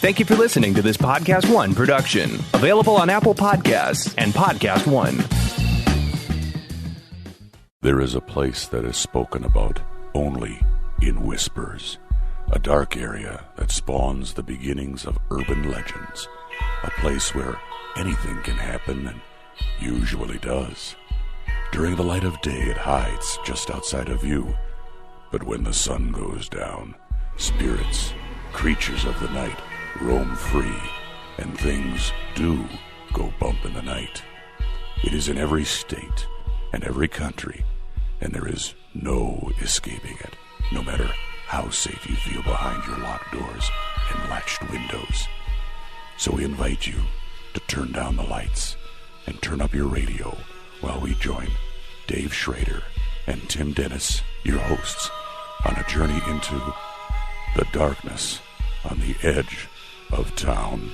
Thank you for listening to this Podcast One production. Available on Apple Podcasts and Podcast One. There is a place that is spoken about only in whispers. A dark area that spawns the beginnings of urban legends. A place where anything can happen and usually does. During the light of day, it hides just outside of view. But when the sun goes down, spirits, creatures of the night, roam free, and things do go bump in the night. It is in every state and every country, and there is no escaping it, no matter how safe you feel behind your locked doors and latched windows. So we invite you to turn down the lights and turn up your radio while we join Dave Schrader and Tim Dennis, your hosts, on a journey into the darkness on the edge of town.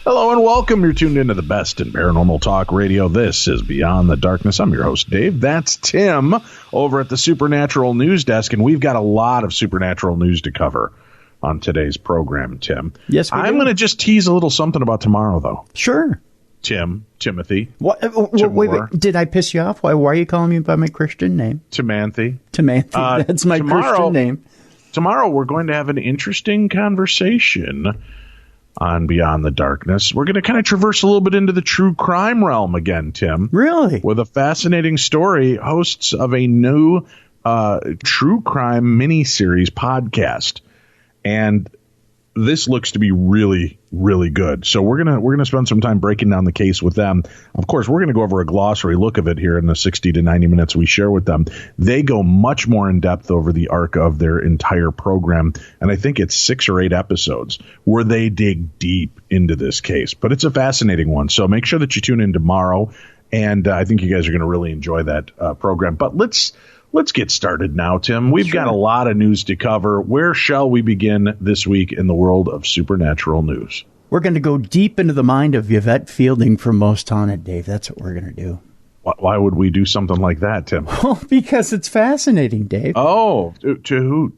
Hello and welcome. You're tuned into the best in paranormal talk radio. This is Beyond the Darkness. I'm your host, Dave. That's Tim over at the Supernatural News Desk, and we've got a lot of supernatural news to cover on today's program, Tim. Yes, I'm going to just tease a little something about tomorrow, though. Sure. Timothy. What? Wait. Did I piss you off? Why are you calling me by my Christian name? Timanthy. That's my Christian name. Tomorrow we're going to have an interesting conversation on Beyond the Darkness. We're going to kind of traverse a little bit into the true crime realm again, Tim. Really? With a fascinating story, hosts of a new true crime miniseries podcast. And this looks to be really, really good. So we're gonna spend some time breaking down the case with them. Of course, we're gonna go over a glossary look of it here in the 60 to 90 minutes we share with them. They go much more in depth over the arc of their entire program, and I think it's 6 or 8 episodes where they dig deep into this case. But it's a fascinating one. So make sure that you tune in tomorrow, and I think you guys are gonna really enjoy that program. But Let's get started now, Tim. We've got a lot of news to cover. Where shall we begin this week in the world of supernatural news? We're going to go deep into the mind of Yvette Fielding from Most Haunted, Dave. That's what we're going to do. Why would we do something like that, Tim? Well, because it's fascinating, Dave. Oh, to who?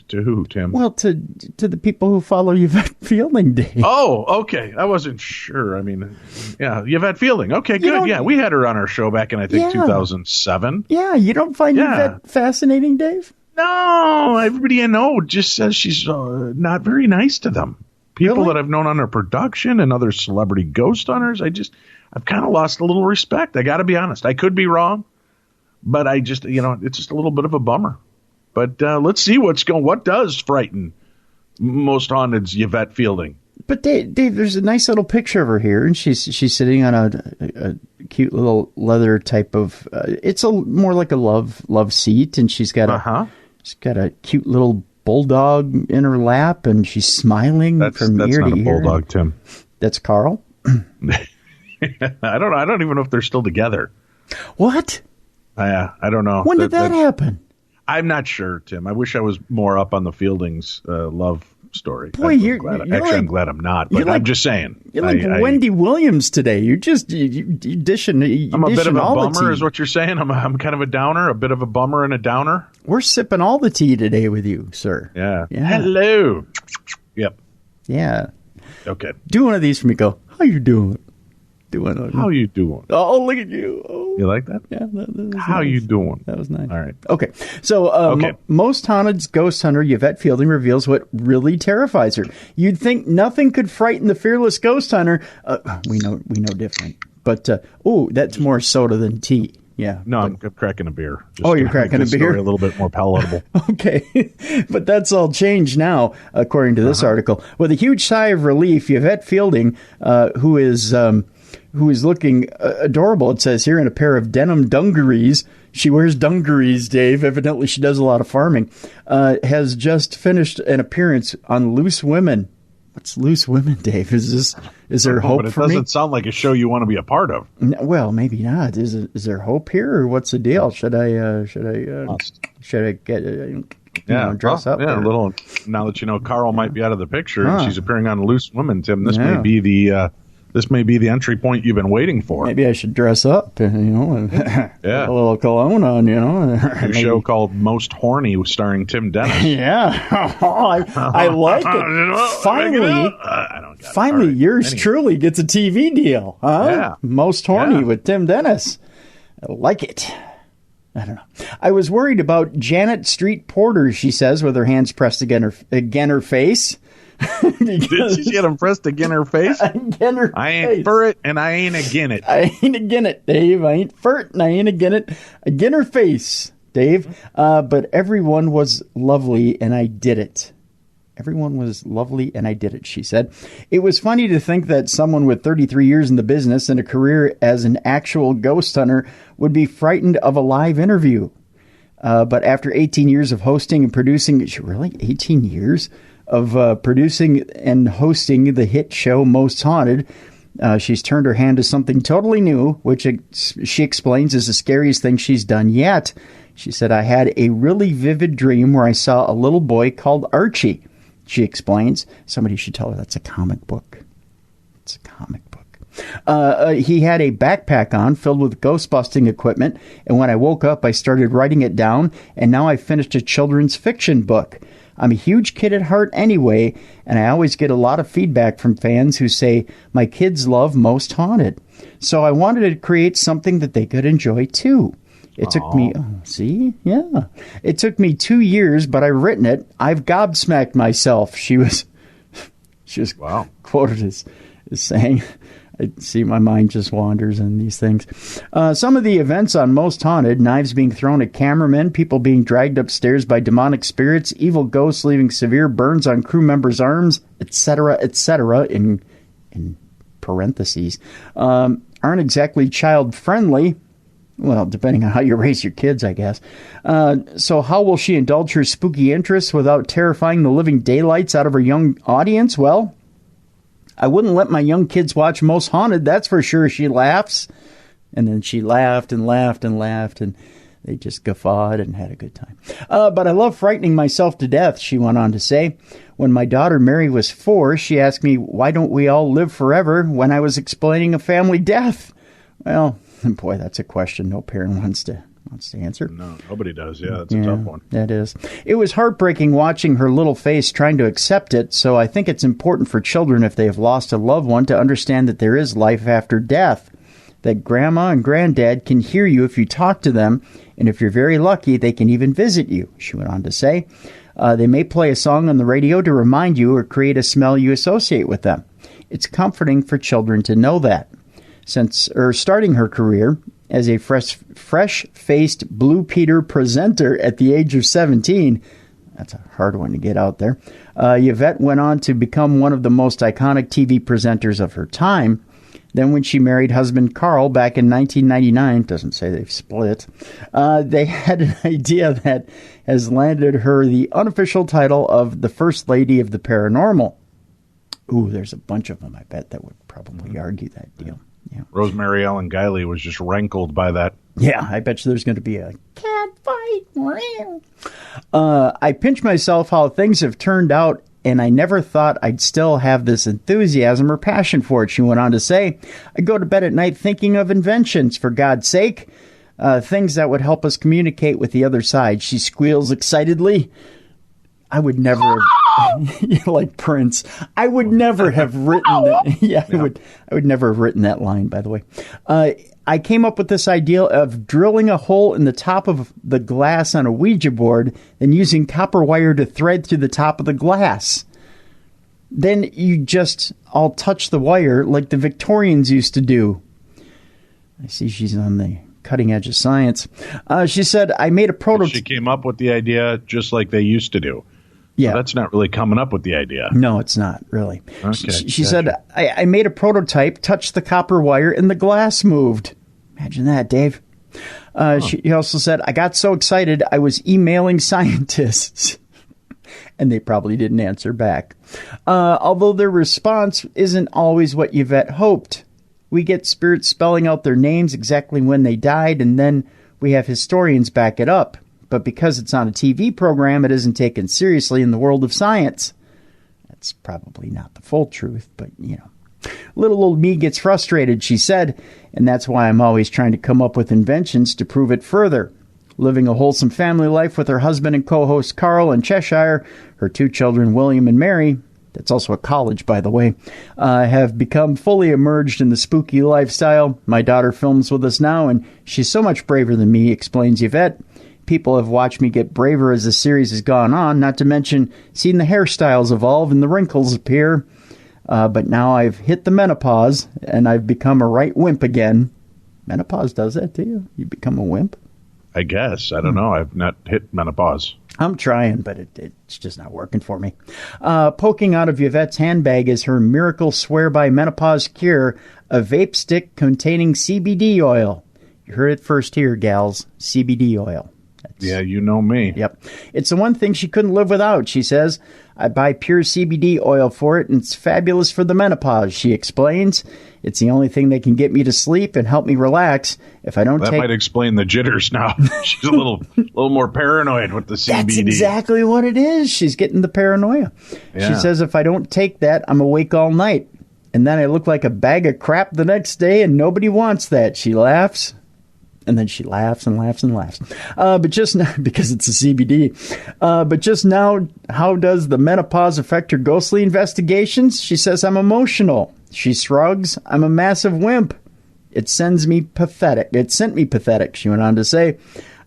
To who, Tim? Well, to the people who follow Yvette Fielding, Dave. Oh, okay. I wasn't sure. I mean, yeah, Yvette Fielding. Okay, good. Yeah, we had her on our show back in, I think, 2007. Yeah, you don't find Yvette fascinating, Dave? No, everybody I know just says she's not very nice to them. People that I've known on her production and other celebrity ghost hunters, I've kind of lost a little respect. I got to be honest. I could be wrong, but it's just a little bit of a bummer. But let's see what does frighten Most Haunted's Yvette Fielding. But Dave, there's a nice little picture of her here, and she's sitting on a cute little leather type of. It's more like a love seat, and she's got a cute little bulldog in her lap, and she's smiling from ear to ear. That's not a bulldog, Tim. That's Carl. I don't even know if they're still together. What? I don't know. When did that happen? I'm not sure, Tim. I wish I was more up on the Fieldings love story. Boy, I'm glad I'm not. But I'm just saying. You're like Wendy Williams today. You dishing. I'm a bit of a bummer, is what you're saying. I'm kind of a downer, a bit of a bummer and a downer. We're sipping all the tea today with you, sir. Yeah. Hello. Yep. Yeah. Okay. Do one of these for me. Go. How you doing? How you doing? Oh, look at you. Oh. You like that? Yeah. That was How nice. you doing? That was nice. All right. Okay. So, Most Haunted's ghost hunter Yvette Fielding reveals what really terrifies her. You'd think nothing could frighten the fearless ghost hunter. We know different. But that's more soda than tea. Yeah. No, I'm cracking a beer. You're cracking a beer? A little bit more palatable. Okay. But that's all changed now, according to this article. With a huge sigh of relief, Yvette Fielding, who is looking adorable, it says here, in a pair of denim dungarees. She wears dungarees, Dave. Evidently, she does a lot of farming. Has just finished an appearance on Loose Women. What's Loose Women, Dave? Is there hope but it for me? doesn't sound like a show you want to be a part of. Well, maybe not. Is there hope here, or what's the deal? Should I get dress up? Yeah, a little. Now that Carl might be out of the picture, and she's appearing on Loose Women, Tim. This may be the this may be the entry point you've been waiting for. Maybe I should dress up, and put a little cologne on, Your show called Most Horny, starring Tim Dennis. Yeah, I like it. Finally, yours truly gets a TV deal, huh? Yeah. Most Horny with Tim Dennis. I like it. I don't know. I was worried about Janet Street Porter, she says, with her hands pressed against her face. Did she get them pressed against her face? I ain't for it, and I ain't again it. I ain't again it, Dave. I ain't for it, and I ain't again it. Again her face, Dave. But everyone was lovely, and I did it. Everyone was lovely, and I did it, she said. It was funny to think that someone with 33 years in the business and a career as an actual ghost hunter would be frightened of a live interview. But after 18 years of hosting and producing, really 18 years of producing and hosting the hit show Most Haunted, she's turned her hand to something totally new, which she explains is the scariest thing she's done yet. She said, I had a really vivid dream where I saw a little boy called Archie. She explains. Somebody should tell her that's a comic book. It's a comic book. He had a backpack on filled with ghost-busting equipment, and when I woke up, I started writing it down, and now I finished a children's fiction book. I'm a huge kid at heart anyway, and I always get a lot of feedback from fans who say, my kids love Most Haunted. So I wanted to create something that they could enjoy too. It took me, It took me 2 years, but I've written it. I've gobsmacked myself. She was quoted as saying, I see my mind just wanders in these things. Some of the events on Most Haunted, knives being thrown at cameramen, people being dragged upstairs by demonic spirits, evil ghosts leaving severe burns on crew members' arms, etc., in parentheses, aren't exactly child-friendly. Well, depending on how you raise your kids, I guess. So how will she indulge her spooky interests without terrifying the living daylights out of her young audience? Well, I wouldn't let my young kids watch Most Haunted, that's for sure, she laughs. And then she laughed and laughed and laughed, and they just guffawed and had a good time. But I love frightening myself to death, she went on to say. When my daughter Mary was 4, she asked me, why don't we all live forever, when I was explaining a family death? Well, boy, that's a question no parent wants to answer. No, nobody does. Yeah, that's a tough one. That is. It was heartbreaking watching her little face trying to accept it, so I think it's important for children, if they have lost a loved one, to understand that there is life after death, that grandma and granddad can hear you if you talk to them, and if you're very lucky, they can even visit you, she went on to say. They may play a song on the radio to remind you or create a smell you associate with them. It's comforting for children to know that. Since starting her career as a fresh-faced Blue Peter presenter at the age of 17, that's a hard one to get out there, Yvette went on to become one of the most iconic TV presenters of her time. Then when she married husband Carl back in 1999, doesn't say they've split, they had an idea that has landed her the unofficial title of the First Lady of the Paranormal. Ooh, there's a bunch of them, I bet, that would probably argue that deal. Yeah. Rosemary Ellen Guiley was just rankled by that. Yeah, I bet you there's going to be a cat fight. I pinch myself how things have turned out, and I never thought I'd still have this enthusiasm or passion for it, she went on to say. I go to bed at night thinking of inventions, for God's sake, things that would help us communicate with the other side. She squeals excitedly. I would never have, like Prince, I would never have written that. Yeah, I would never have written that line, by the way. I came up with this idea of drilling a hole in the top of the glass on a Ouija board and using copper wire to thread through the top of the glass. Then you just all touch the wire like the Victorians used to do. I see she's on the cutting edge of science. She said, I made a prototype. She came up with the idea just like they used to do. Yeah. So that's not really coming up with the idea. No, it's not, really. Okay, she said, I made a prototype, touched the copper wire, and the glass moved. Imagine that, Dave. She also said, I got so excited, I was emailing scientists. And they probably didn't answer back. Although their response isn't always what Yvette hoped. We get spirits spelling out their names exactly when they died, and then we have historians back it up. But because it's on a TV program, it isn't taken seriously in the world of science. That's probably not the full truth, but, you know. Little old me gets frustrated, she said, and that's why I'm always trying to come up with inventions to prove it further. Living a wholesome family life with her husband and co-host Carl in Cheshire, her 2 children, William and Mary, that's also a college, by the way, have become fully immersed in the spooky lifestyle. My daughter films with us now, and she's so much braver than me, explains Yvette. People have watched me get braver as the series has gone on, not to mention seen the hairstyles evolve and the wrinkles appear. But now I've hit the menopause, and I've become a right wimp again. Menopause does that to you? You become a wimp? I guess. I don't know. I've not hit menopause. I'm trying, but it's just not working for me. Poking out of Yvette's handbag is her miracle swear-by menopause cure, a vape stick containing CBD oil. You heard it first here, gals. CBD oil. Yeah, you know me. Yep. It's the one thing she couldn't live without, she says. I buy pure CBD oil for it, and it's fabulous for the menopause, she explains. It's the only thing that can get me to sleep and help me relax. If I don't that might explain the jitters now. She's a little more paranoid with the CBD. That's exactly what it is. She's getting the paranoia. Yeah. She says, if I don't take that, I'm awake all night. And then I look like a bag of crap the next day, and nobody wants that. She laughs. And then she laughs and laughs and laughs. But just now, because it's a CBD. But just now, how does the menopause affect her ghostly investigations? She says, I'm emotional. She shrugs. I'm a massive wimp. It sent me pathetic, she went on to say.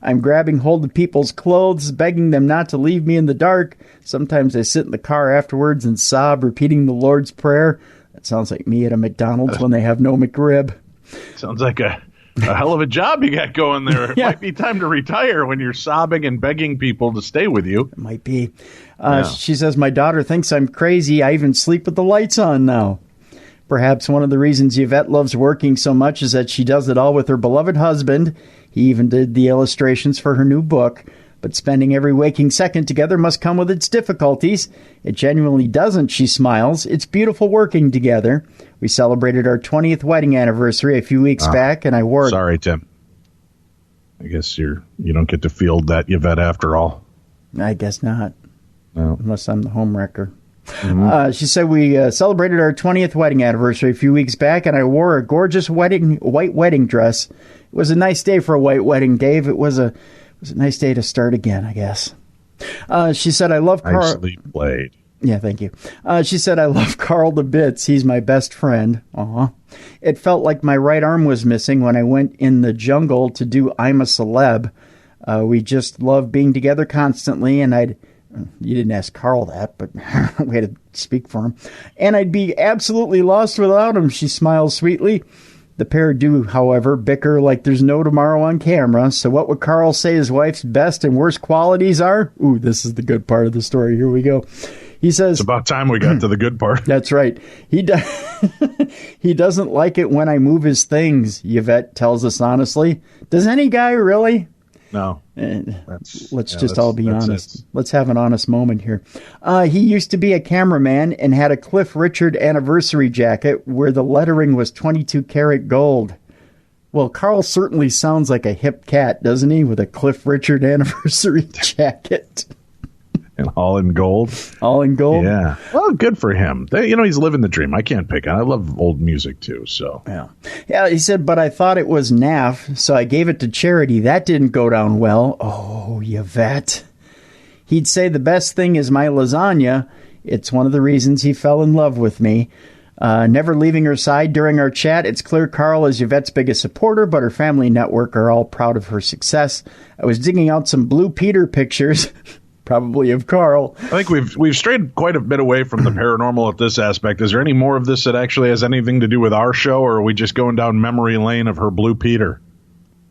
I'm grabbing hold of people's clothes, begging them not to leave me in the dark. Sometimes I sit in the car afterwards and sob, repeating the Lord's Prayer. That sounds like me at a McDonald's when they have no McRib. Sounds like a hell of a job you got going there. It might be time to retire when you're sobbing and begging people to stay with you. It might be. She says, my daughter thinks I'm crazy. I even sleep with the lights on now. Perhaps one of the reasons Yvette loves working so much is that she does it all with her beloved husband. He even did the illustrations for her new book. But spending every waking second together must come with its difficulties. It genuinely doesn't, she smiles. It's beautiful working together. We celebrated our 20th wedding anniversary a few weeks back, and I wore... Sorry, Tim. I guess you don't get to field that Yvette after all. I guess not. No. Unless I'm the homewrecker. Mm-hmm. She said we celebrated our 20th wedding anniversary a few weeks back, and I wore a gorgeous white wedding dress. It was a nice day for a white wedding, Dave. It was a nice day to start again, I guess. She said, I love Carl. Nicely played. Yeah, thank you. She said, I love Carl to bits. He's my best friend. It felt like my right arm was missing when I went in the jungle to do I'm a Celeb. We just love being together constantly, and you didn't ask Carl that, but we had to speak for him. And I'd be absolutely lost without him, she smiles sweetly. The pair do, however, bicker like there's no tomorrow on camera. So what would Carl say his wife's best and worst qualities are? Ooh, this is the good part of the story. Here we go. He says... It's about time we got to the good part. That's right. He doesn't like it when I move his things, Yvette tells us honestly. Does any guy really? No. Let's just all be honest. Let's have an honest moment here. He used to be a cameraman and had a Cliff Richard anniversary jacket where the lettering was 22 karat gold. Well, Carl certainly sounds like a hip cat, doesn't he, with a Cliff Richard anniversary jacket. And all in gold? All in gold? Yeah. Well, good for him. He's living the dream. I can't pick on it. I love old music, too, so. Yeah, he said, but I thought it was naff, so I gave it to charity. That didn't go down well. Oh, Yvette. He'd say the best thing is my lasagna. It's one of the reasons he fell in love with me. Never leaving her side during our chat. It's clear Carl is Yvette's biggest supporter, but her family network are all proud of her success. I was digging out some Blue Peter pictures... Probably of Carl. I think we've strayed quite a bit away from the paranormal at this aspect. Is there any more of this that actually has anything to do with our show, or are we just going down memory lane of her Blue Peter?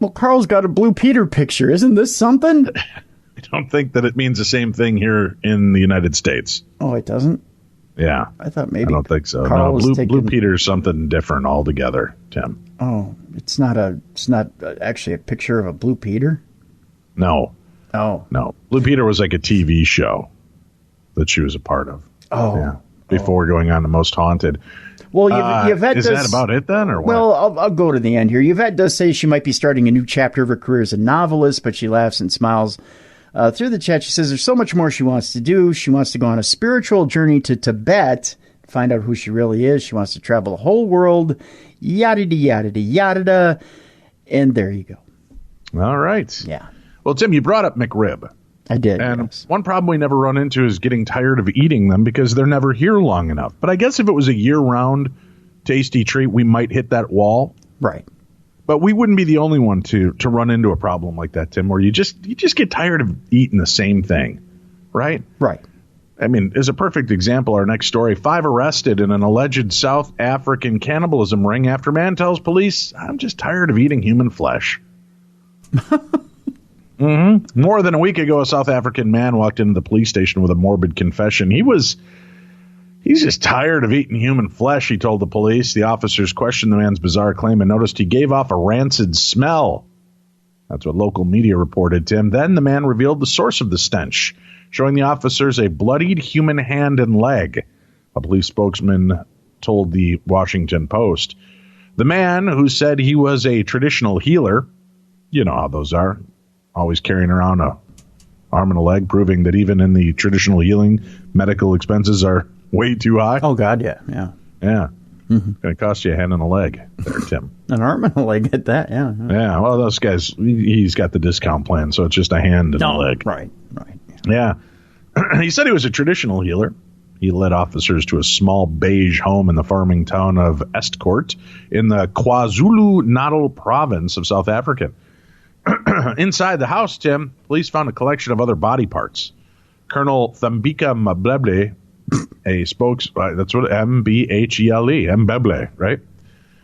Well, Carl's got a Blue Peter picture. Isn't this something? I don't think that it means the same thing here in the United States. Oh, it doesn't? Yeah. I thought maybe. I don't think so. Carl no, Blue Peter's something different altogether, Tim. Oh, it's not actually a picture of a Blue Peter? No. Oh. No. Blue Peter was like a TV show that she was a part of. Oh. Yeah. Before going on to Most Haunted. Well, Yvette is that about it then, or what? Well, I'll go to the end here. Yvette does say she might be starting a new chapter of her career as a novelist, but she laughs and smiles. Through the chat, she says there's so much more she wants to do. She wants to go on a spiritual journey to Tibet. find out who she really is. She wants to travel the whole world. Yada-da-yada-da-yada-da. And there you go. All right. Yeah. Well, Tim, you brought up McRib. I did, And yes. one problem we never run into is getting tired of eating them because they're never here long enough. But I guess if it was a year-round tasty treat, we might hit that wall. Right. But we wouldn't be the only one to run into a problem like that, Tim, where you just get tired of eating the same thing, right? Right. I mean, as a perfect example, our next story, 5 arrested in an alleged South African cannibalism ring after man tells police, I'm just tired of eating human flesh. More than a week ago, a South African man walked into the police station with a morbid confession. He's just tired of eating human flesh, he told the police. The officers questioned the man's bizarre claim and noticed he gave off a rancid smell. That's what local media reported, Tim. Then the man revealed the source of the stench, showing the officers a bloodied human hand and leg, a police spokesman told the Washington Post. The man, who said he was a traditional healer, you know how those are, always carrying around a arm and a leg, proving that even in the traditional healing, medical expenses are way too high. Oh, God, yeah. Yeah. Yeah. Going to cost you a hand and a leg there, Tim. An arm and a leg at that, yeah. Yeah, well, those guys, he's got the discount plan, so it's just a hand and a leg. Right. Yeah. He said he was a traditional healer. He led officers to a small beige home in the farming town of Estcourt in the KwaZulu-Natal province of South Africa. Inside the house, Tim, police found a collection of other body parts. Colonel Thambika Mbele, that's what M-B-H-E-L-E, Mbele, right?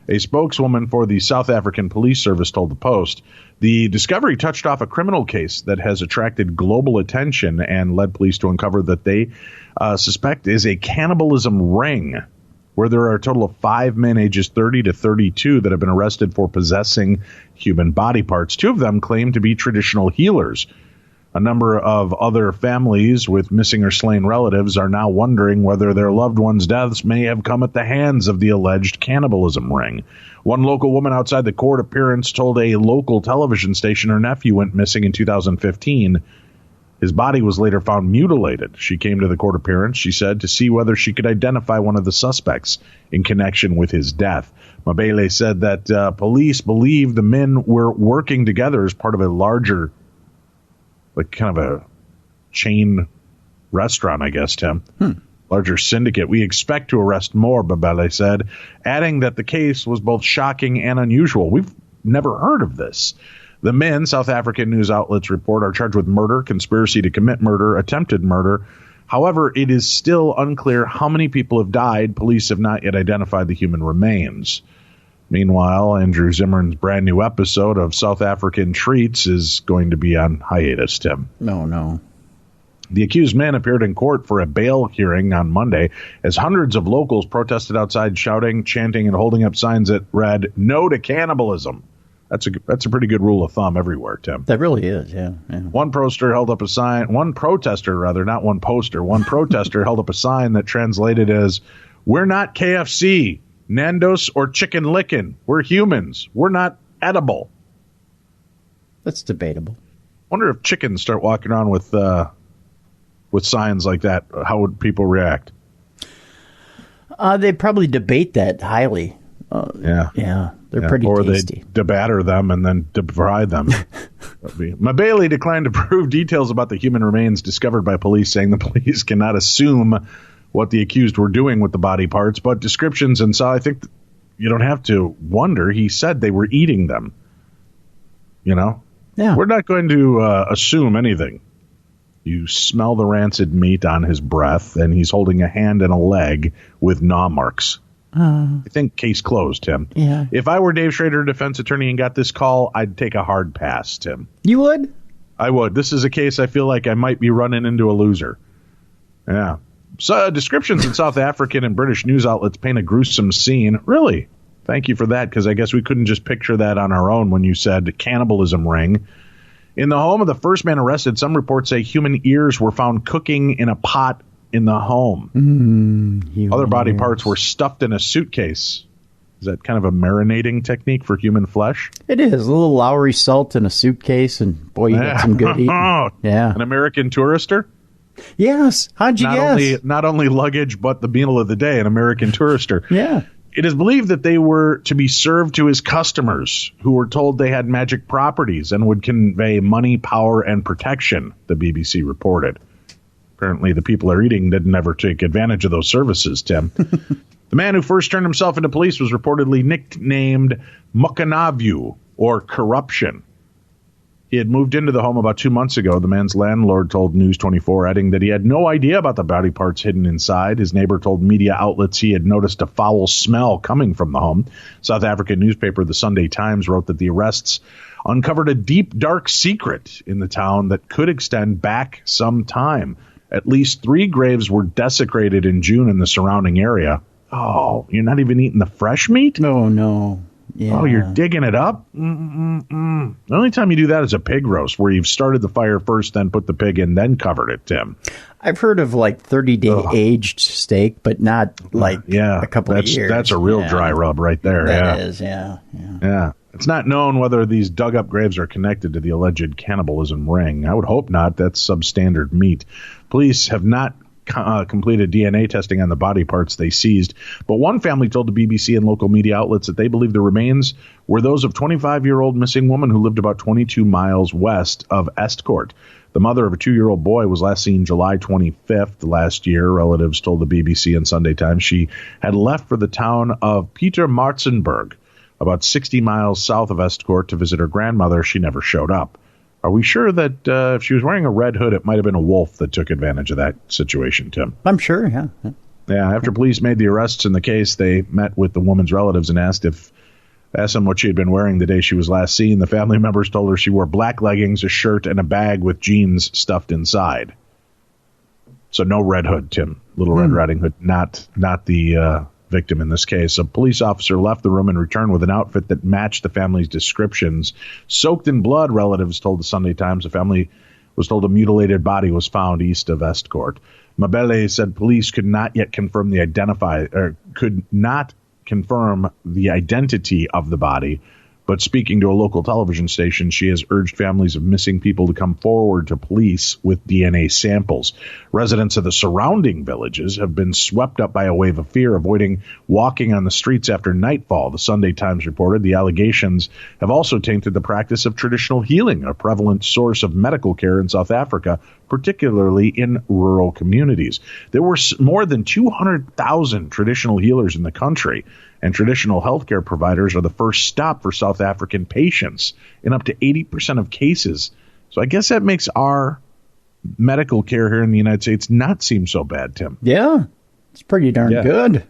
A spokeswoman for the South African Police Service told the Post. The discovery touched off a criminal case that has attracted global attention and led police to uncover that they suspect is a cannibalism ring, where there are a total of 5 men ages 30 to 32 that have been arrested for possessing human body parts. 2 of them claim to be traditional healers. A number of other families with missing or slain relatives are now wondering whether their loved ones' deaths may have come at the hands of the alleged cannibalism ring. One local woman outside the court appearance told a local television station her nephew went missing in 2015. His body was later found mutilated. She came to the court appearance, she said, to see whether she could identify one of the suspects in connection with his death. Mabele said that police believe the men were working together as part of a larger, like kind of a chain restaurant, I guess, Tim. Larger syndicate. We expect to arrest more, Mabele said, adding that the case was both shocking and unusual. We've never heard of this. The men, South African news outlets report, are charged with murder, conspiracy to commit murder, attempted murder. However, it is still unclear how many people have died. Police have not yet identified the human remains. Meanwhile, Andrew Zimmern's brand new episode of South African Treats is going to be on hiatus, Tim. No. The accused man appeared in court for a bail hearing on Monday as hundreds of locals protested outside, shouting, chanting, and holding up signs that read, "No to cannibalism." That's a pretty good rule of thumb everywhere, Tim. That really is, yeah. One protester held up a sign that translated as, "We're not KFC, Nando's, or Chicken Licken. We're humans. We're not edible." That's debatable. Wonder if chickens start walking around with signs like that, how would people react? They'd probably debate that highly. Yeah. They're pretty tasty. Or they debatter them and then debride them. Mabele declined to prove details about the human remains discovered by police, saying the police cannot assume what the accused were doing with the body parts, but descriptions and so I think you don't have to wonder. He said they were eating them. You know? Yeah. We're not going to assume anything. You smell the rancid meat on his breath, and he's holding a hand and a leg with gnaw marks. I think case closed, Tim. Yeah. If I were Dave Schrader, defense attorney, and got this call, I'd take a hard pass, Tim. You would? I would. This is a case I feel like I might be running into a loser. Yeah. So descriptions in South African and British news outlets paint a gruesome scene. Really? Thank you for that, because I guess we couldn't just picture that on our own when you said cannibalism ring. In the home of the first man arrested, some reports say human ears were found cooking in a pot in the home. Other body parts were stuffed in a suitcase. Is that kind of a marinating technique for human flesh? It is. A little Lowry salt in a suitcase, and boy, you get some good eating. Yeah. An American tourister? Yes. How'd you guess? Not only luggage, but the meal of the day, an American tourister. Yeah. It is believed that they were to be served to his customers, who were told they had magic properties and would convey money, power, and protection, the BBC reported. Apparently, the people they're eating didn't ever take advantage of those services, Tim. The man who first turned himself into police was reportedly nicknamed Mukanavu, or Corruption. He had moved into the home about 2 months ago. The man's landlord told News 24, adding that he had no idea about the body parts hidden inside. His neighbor told media outlets he had noticed a foul smell coming from the home. South African newspaper The Sunday Times wrote that the arrests uncovered a deep, dark secret in the town that could extend back some time. At least 3 graves were desecrated in June in the surrounding area. Oh, you're not even eating the fresh meat? No. Yeah. Oh, you're digging it up? The only time you do that is a pig roast, where you've started the fire first, then put the pig in, then covered it, Tim. I've heard of like 30-day aged steak, but not like a couple of years. That's a real dry rub right there. That is, yeah. It's not known whether these dug-up graves are connected to the alleged cannibalism ring. I would hope not. That's substandard meat. Police have not completed DNA testing on the body parts they seized, but one family told the BBC and local media outlets that they believe the remains were those of 25-year-old missing woman who lived about 22 miles west of Estcourt. The mother of a 2-year-old boy was last seen July 25th last year. Relatives told the BBC and Sunday Times she had left for the town of Pietermaritzburg, about 60 miles south of Estcourt, to visit her grandmother. She never showed up. Are we sure that if she was wearing a red hood, it might have been a wolf that took advantage of that situation, Tim? I'm sure, yeah. Yeah, after police made the arrests in the case, they met with the woman's relatives and asked them what she had been wearing the day she was last seen. The family members told her she wore black leggings, a shirt, and a bag with jeans stuffed inside. So no red hood, Tim. Little Red Riding Hood, not the victim in this case. A police officer left the room and returned with an outfit that matched the family's descriptions. Soaked in blood, relatives told the Sunday Times. The family was told a mutilated body was found east of Estcourt. Mabele said police could not yet confirm the identity of the body, but speaking to a local television station, she has urged families of missing people to come forward to police with DNA samples. Residents of the surrounding villages have been swept up by a wave of fear, avoiding walking on the streets after nightfall, the Sunday Times reported. The allegations have also tainted the practice of traditional healing, a prevalent source of medical care in South Africa, particularly in rural communities. There were more than 200,000 traditional healers in the country, and traditional healthcare providers are the first stop for South African patients in up to 80% of cases. So I guess that makes our medical care here in the United States not seem so bad, Tim. Yeah, it's pretty darn good.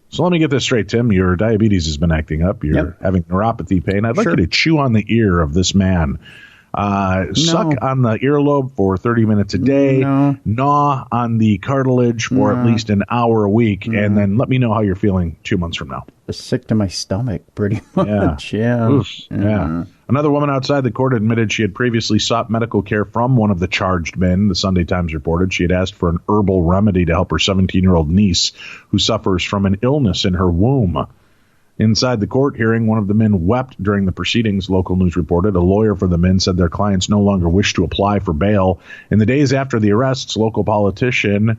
So let me get this straight, Tim. Your diabetes has been acting up. You're having neuropathy pain. I'd like you to chew on the ear of this man. Suck on the earlobe for 30 minutes a day, gnaw on the cartilage for at least an hour a week, and then let me know how you're feeling 2 months from now. Sick to my stomach, pretty much. Yeah. Another woman outside the court admitted she had previously sought medical care from one of the charged men. The Sunday Times reported she had asked for an herbal remedy to help her 17-year-old niece, who suffers from an illness in her womb. Inside the court hearing, one of the men wept during the proceedings, local news reported. A lawyer for the men said their clients no longer wished to apply for bail. In the days after the arrests, local politician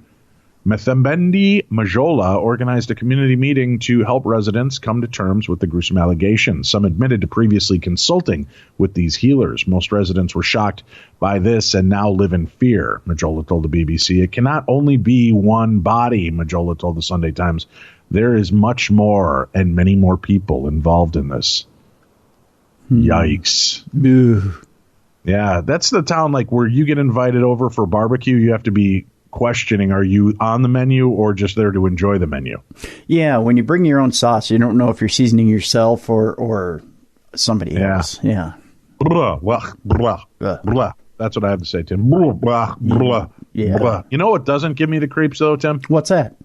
Mthembendi Majola organized a community meeting to help residents come to terms with the gruesome allegations. Some admitted to previously consulting with these healers. Most residents were shocked by this and now live in fear, Majola told the BBC. It cannot only be one body, Majola told the Sunday Times. There is much more and many more people involved in this. Yikes. Yeah, that's the town like where you get invited over for barbecue. You have to be questioning, are you on the menu or just there to enjoy the menu? Yeah, when you bring your own sauce, you don't know if you're seasoning yourself or somebody else. Yeah. Blah, blah, blah, blah. That's what I have to say, Tim. Blah, blah, blah, blah. You know what doesn't give me the creeps, though, Tim? What's that?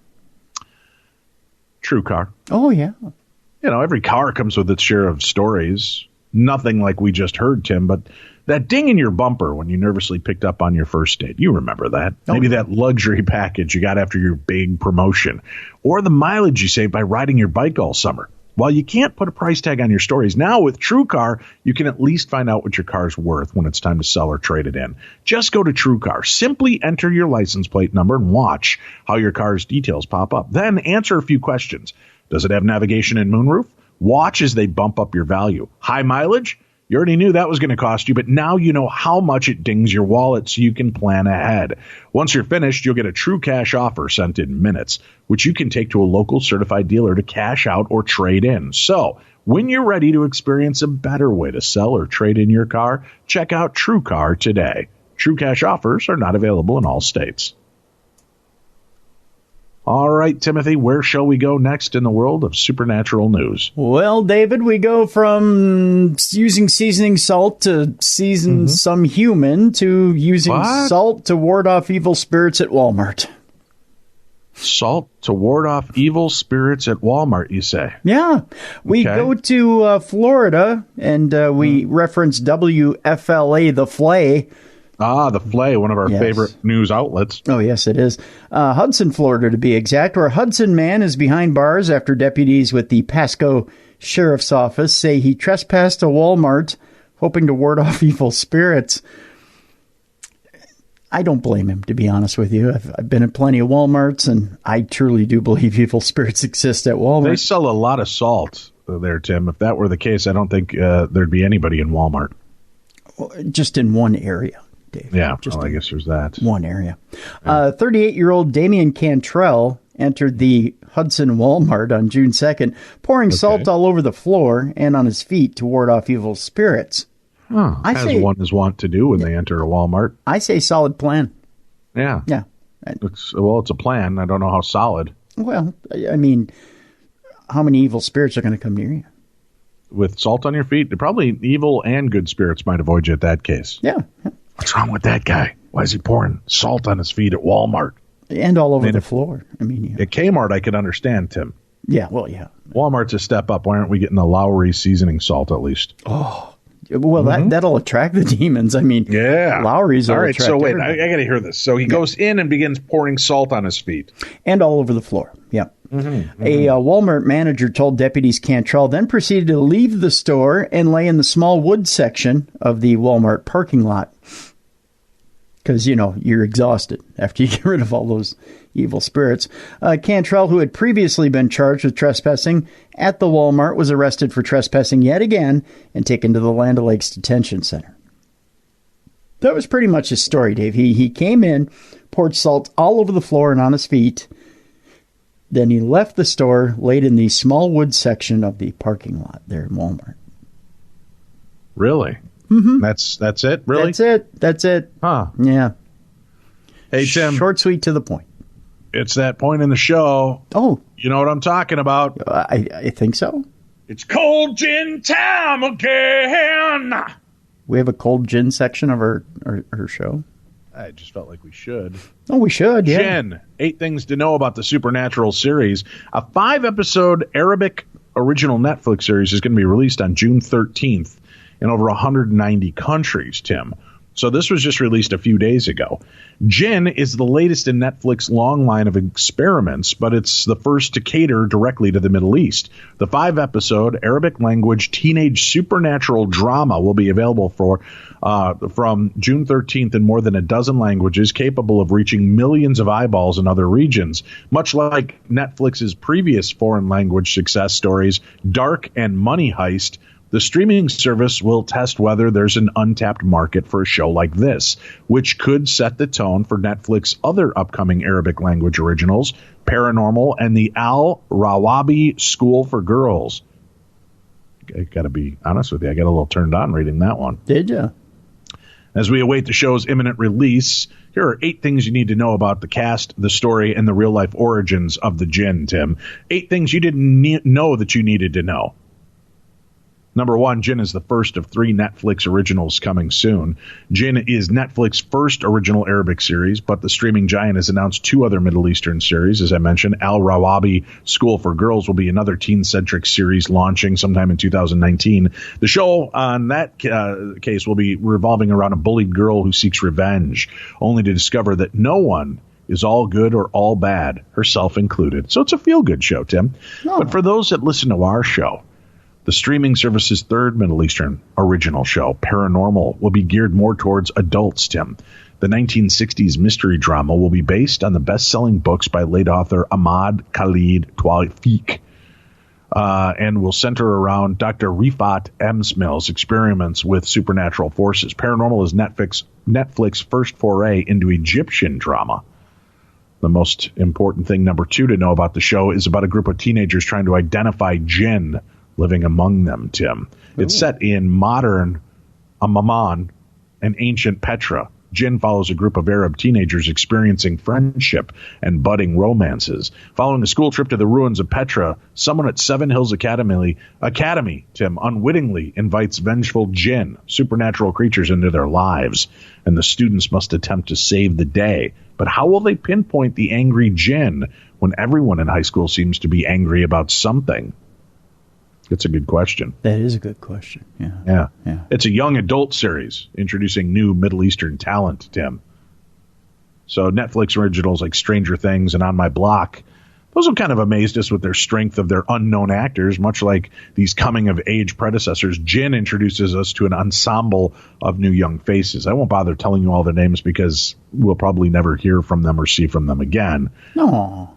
True car. Oh, yeah. You know, every car comes with its share of stories. Nothing like we just heard, Tim, but that ding in your bumper when you nervously picked up on your first date. You remember that. Maybe that luxury package you got after your big promotion. Or the mileage you saved by riding your bike all summer. While you can't put a price tag on your stories, now with TrueCar, you can at least find out what your car's worth when it's time to sell or trade it in. Just go to TrueCar. Simply enter your license plate number and watch how your car's details pop up. Then answer a few questions. Does it have navigation and moonroof? Watch as they bump up your value. High mileage? You already knew that was going to cost you, but now you know how much it dings your wallet so you can plan ahead. Once you're finished, you'll get a true cash offer sent in minutes, which you can take to a local certified dealer to cash out or trade in. So, when you're ready to experience a better way to sell or trade in your car, check out TrueCar today. True cash offers are not available in all states. All right, Timothy, where shall we go next in the world of supernatural news? Well, David, we go from using seasoning salt to season some human to using salt to ward off evil spirits at Walmart. Salt to ward off evil spirits at Walmart, you say? Yeah. We go to Florida, and we reference WFLA, the Flay. Ah, the Flay, one of our favorite news outlets. Oh, yes, it is. Hudson, Florida, to be exact, where a Hudson man is behind bars after deputies with the Pasco Sheriff's Office say he trespassed a Walmart hoping to ward off evil spirits. I don't blame him, to be honest with you. I've been at plenty of Walmarts, and I truly do believe evil spirits exist at Walmart. They sell a lot of salt there, Tim. If that were the case, I don't think there'd be anybody in Walmart. Just in one area. Dave. Yeah, well, I guess there's that. One area. 38-year-old Damian Cantrell entered the Hudson Walmart on June 2nd, pouring salt all over the floor and on his feet to ward off evil spirits. Huh. As one is wont to do when they enter a Walmart. I say solid plan. Yeah. Yeah. It's a plan. I don't know how solid. Well, I mean, how many evil spirits are going to come near you? With salt on your feet? Probably evil and good spirits might avoid you at that case. Yeah. What's wrong with that guy? Why is he pouring salt on his feet at Walmart? And all over the floor. I mean, at Kmart, I could understand, Tim. Yeah, well, yeah. Walmart's a step up. Why aren't we getting the Lowry seasoning salt at least? Oh, well, that'll attract the demons. I mean, Lowry's will attract so wait, everybody. I got to hear this. So he goes in and begins pouring salt on his feet. And all over the floor, yeah. A Walmart manager told deputies Cantrell then proceeded to leave the store and lay in the small wood section of the Walmart parking lot. Because, you're exhausted after you get rid of all those evil spirits. Cantrell, who had previously been charged with trespassing at the Walmart, was arrested for trespassing yet again and taken to the Land O'Lakes Detention Center. That was pretty much his story, Dave. He came in, poured salt all over the floor and on his feet. Then he left the store, laid in the small wood section of the parking lot there at Walmart. Really? Mm-hmm. That's it? Really? That's it. Huh. Yeah. Hey, Tim. Short, sweet, to the point. It's that point in the show. Oh. You know what I'm talking about? I think so. It's cold gin time again. We have a cold gin section of our show. I just felt like we should. Oh, we should, yeah. Gin, 8 things to know about the Supernatural series. A 5-episode Arabic original Netflix series is going to be released on June 13th in over 190 countries, Tim. So this was just released a few days ago. Jinn is the latest in Netflix's long line of experiments, but it's the first to cater directly to the Middle East. The 5-episode Arabic-language teenage supernatural drama will be available from June 13th in more than a dozen languages, capable of reaching millions of eyeballs in other regions. Much like Netflix's previous foreign language success stories, Dark and Money Heist, the streaming service will test whether there's an untapped market for a show like this, which could set the tone for Netflix's other upcoming Arabic language originals, Paranormal and the Al-Rawabi School for Girls. I got to be honest with you, I got a little turned on reading that one. Did you? As we await the show's imminent release, here are 8 things you need to know about the cast, the story, and the real-life origins of the Jinn, Tim. 8 things you didn't know that you needed to know. Number 1, Jinn is the first of 3 Netflix originals coming soon. Jinn is Netflix's first original Arabic series, but the streaming giant has announced 2 other Middle Eastern series. As I mentioned, Al-Rawabi School for Girls will be another teen-centric series launching sometime in 2019. The show on that case will be revolving around a bullied girl who seeks revenge, only to discover that no one is all good or all bad, herself included. So it's a feel-good show, Tim. Oh. But for those that listen to our show, the streaming service's third Middle Eastern original show, Paranormal, will be geared more towards adults, Tim. The 1960s mystery drama will be based on the best-selling books by late author Ahmad Khalid Tawfiq, and will center around Dr. Rifat Emsmill's experiments with supernatural forces. Paranormal is Netflix's first foray into Egyptian drama. The most important thing, number 2, to know about the show is about a group of teenagers trying to identify jinn living among them, Tim. It's set in modern Amman and ancient Petra. Jinn follows a group of Arab teenagers experiencing friendship and budding romances. Following a school trip to the ruins of Petra, someone at Seven Hills Academy, Tim, unwittingly invites vengeful jinn, supernatural creatures, into their lives, and the students must attempt to save the day. But how will they pinpoint the angry jinn when everyone in high school seems to be angry about something? It's a good question. That is a good question. Yeah. It's a young adult series introducing new Middle Eastern talent, Tim. So Netflix originals like Stranger Things and On My Block, those have kind of amazed us with their strength of their unknown actors, much like these coming-of-age predecessors. Jinn introduces us to an ensemble of new young faces. I won't bother telling you all their names because we'll probably never hear from them or see from them again. No.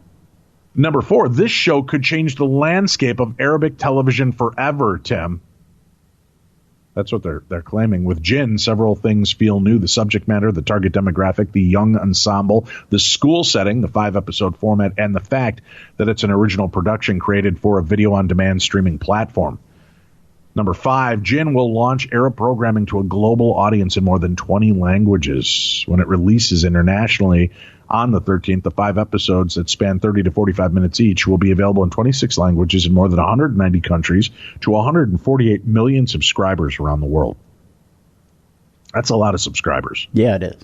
Number 4, this show could change the landscape of Arabic television forever, Tim. That's what they're claiming. With Jinn, several things feel new. The subject matter, the target demographic, the young ensemble, the school setting, the 5-episode format, and the fact that it's an original production created for a video-on-demand streaming platform. Number 5, Jinn will launch Arab programming to a global audience in more than 20 languages. When it releases internationally on the 13th, the 5 episodes that span 30 to 45 minutes each will be available in 26 languages in more than 190 countries to 148 million subscribers around the world. That's a lot of subscribers. Yeah, it is.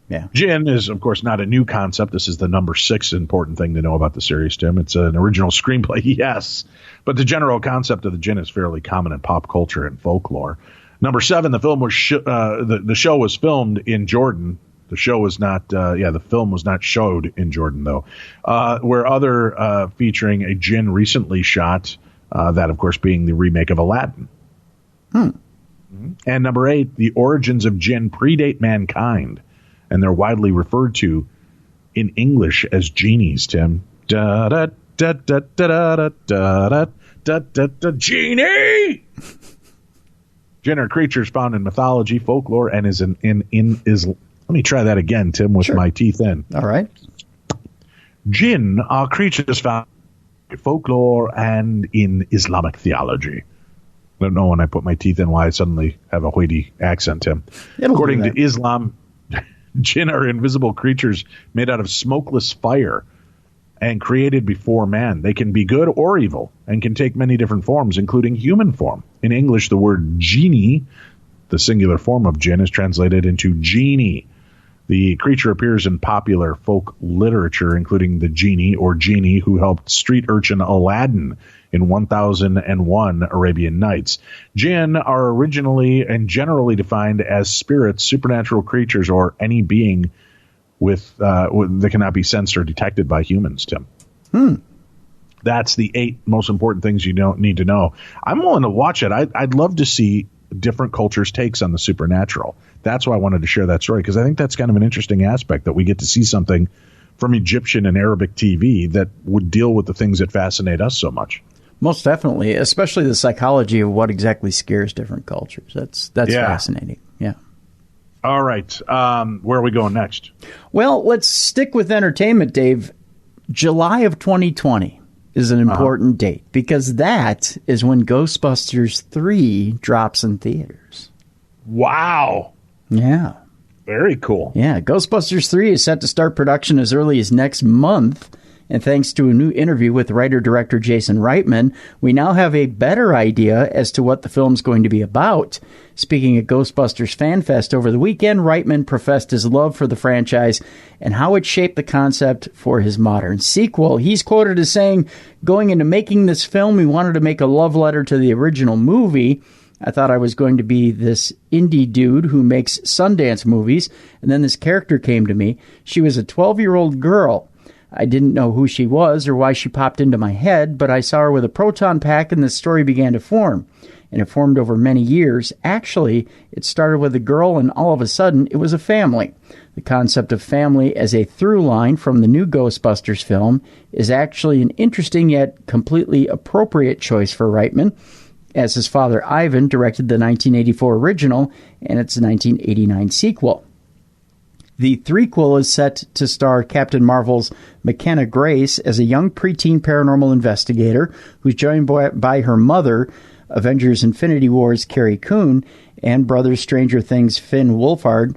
Yeah. Jinn is, of course, not a new concept. This is the number 6 important thing to know about the series, Tim. It's an original screenplay, yes. But the general concept of the jinn is fairly common in pop culture and folklore. Number 7, the film was the show was filmed in Jordan. The show was not, the film was not showed in Jordan, though. Where other featuring a jinn recently shot, that, of course, being the remake of Aladdin. And number 8, the origins of jinn predate mankind, and they're widely referred to in English as genies, Tim. Genie! Jinn are creatures found in mythology, folklore, and let me try that again, Tim, with my teeth in. All right. Jinn are creatures found in folklore and in Islamic theology. I don't know when I put my teeth in why I suddenly have a Hoity accent, Tim. According to Islam, jinn are invisible creatures made out of smokeless fire and created before man. They can be good or evil and can take many different forms, including human form. In English, the word genie, the singular form of jinn, is translated into genie. The creature appears in popular folk literature, including the genie or genie who helped street urchin Aladdin in 1001 Arabian Nights. Jinn are originally and generally defined as spirits, supernatural creatures, or any being that cannot be sensed or detected by humans, Tim. That's the 8 most important things you don't need to know. I'm willing to watch it. I'd love to see different cultures' takes on the supernatural. That's why I wanted to share that story, because I think that's kind of an interesting aspect, that we get to see something from Egyptian and Arabic TV that would deal with the things that fascinate us so much. Most definitely, especially the psychology of what exactly scares different cultures. That's fascinating. Yeah. All right. Where are we going next? Well, let's stick with entertainment, Dave. July of 2020 is an important date, because that is when Ghostbusters 3 drops in theaters. Wow. Yeah. Very cool. Yeah. Ghostbusters 3 is set to start production as early as next month. And thanks to a new interview with writer-director Jason Reitman, we now have a better idea as to what the film's going to be about. Speaking at Ghostbusters Fan Fest over the weekend, Reitman professed his love for the franchise and how it shaped the concept for his modern sequel. He's quoted as saying, "Going into making this film, we wanted to make a love letter to the original movie. I thought I was going to be this indie dude who makes Sundance movies, and then this character came to me. She was a 12-year-old girl. I didn't know who she was or why she popped into my head, but I saw her with a proton pack and the story began to form. And it formed over many years. Actually, it started with a girl and all of a sudden it was a family. The concept of family as a through line from the new Ghostbusters film is actually an interesting yet completely appropriate choice for Reitman, as his father Ivan directed the 1984 original and its 1989 sequel. The threequel is set to star Captain Marvel's McKenna Grace as a young preteen paranormal investigator who's joined by her mother, Avengers Infinity War's Carrie Coon, and brother Stranger Things Finn Wolfhard,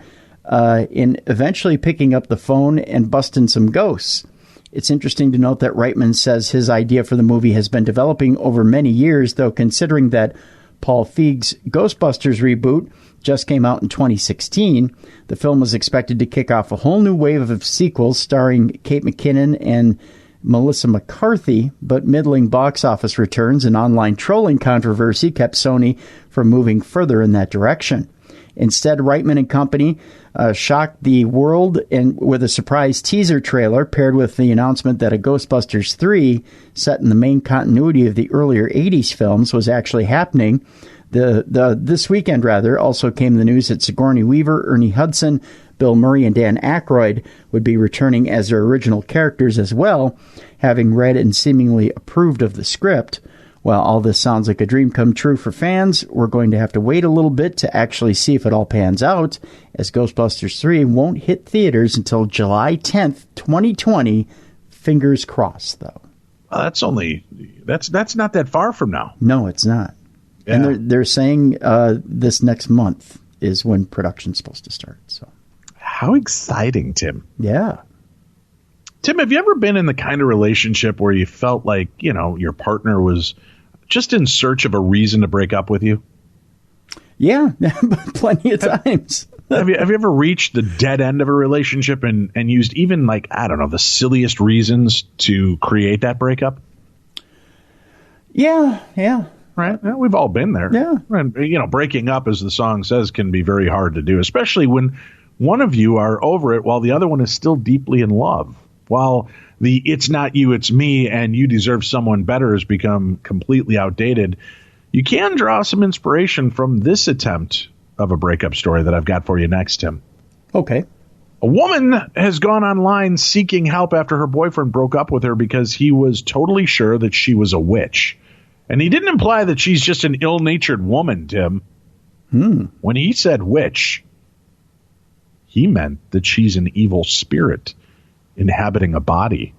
in eventually picking up the phone and busting some ghosts. It's interesting to note that Reitman says his idea for the movie has been developing over many years, though considering that Paul Feig's Ghostbusters reboot just came out in 2016, the film was expected to kick off a whole new wave of sequels starring Kate McKinnon and Melissa McCarthy, but middling box office returns and online trolling controversy kept Sony from moving further in that direction. Instead, Reitman and company shocked the world and with a surprise teaser trailer paired with the announcement that a Ghostbusters 3 set in the main continuity of the earlier 80s films was actually happening. This weekend, also came the news that Sigourney Weaver, Ernie Hudson, Bill Murray, and Dan Aykroyd would be returning as their original characters as well, having read and seemingly approved of the script. While all this sounds like a dream come true for fans, we're going to have to wait a little bit to actually see if it all pans out, as Ghostbusters 3 won't hit theaters until July 10th, 2020. Fingers crossed, though. That's not that far from now. No, it's not. Yeah. And they're saying this next month is when production's supposed to start. So, how exciting, Tim. Yeah. Tim, have you ever been in the kind of relationship where you felt like, your partner was just in search of a reason to break up with you? Yeah, plenty of times. Have you ever reached the dead end of a relationship and used even the silliest reasons to create that breakup? Yeah. Right. Yeah, we've all been there. Yeah. And, breaking up, as the song says, can be very hard to do, especially when one of you are over it while the other one is still deeply in love. While the "it's not you, it's me, and you deserve someone better" has become completely outdated, you can draw some inspiration from this attempt of a breakup story that I've got for you next, Tim. Okay. A woman has gone online seeking help after her boyfriend broke up with her because he was totally sure that she was a witch. And he didn't imply that she's just an ill-natured woman, Tim. When he said witch, he meant that she's an evil spirit inhabiting a body.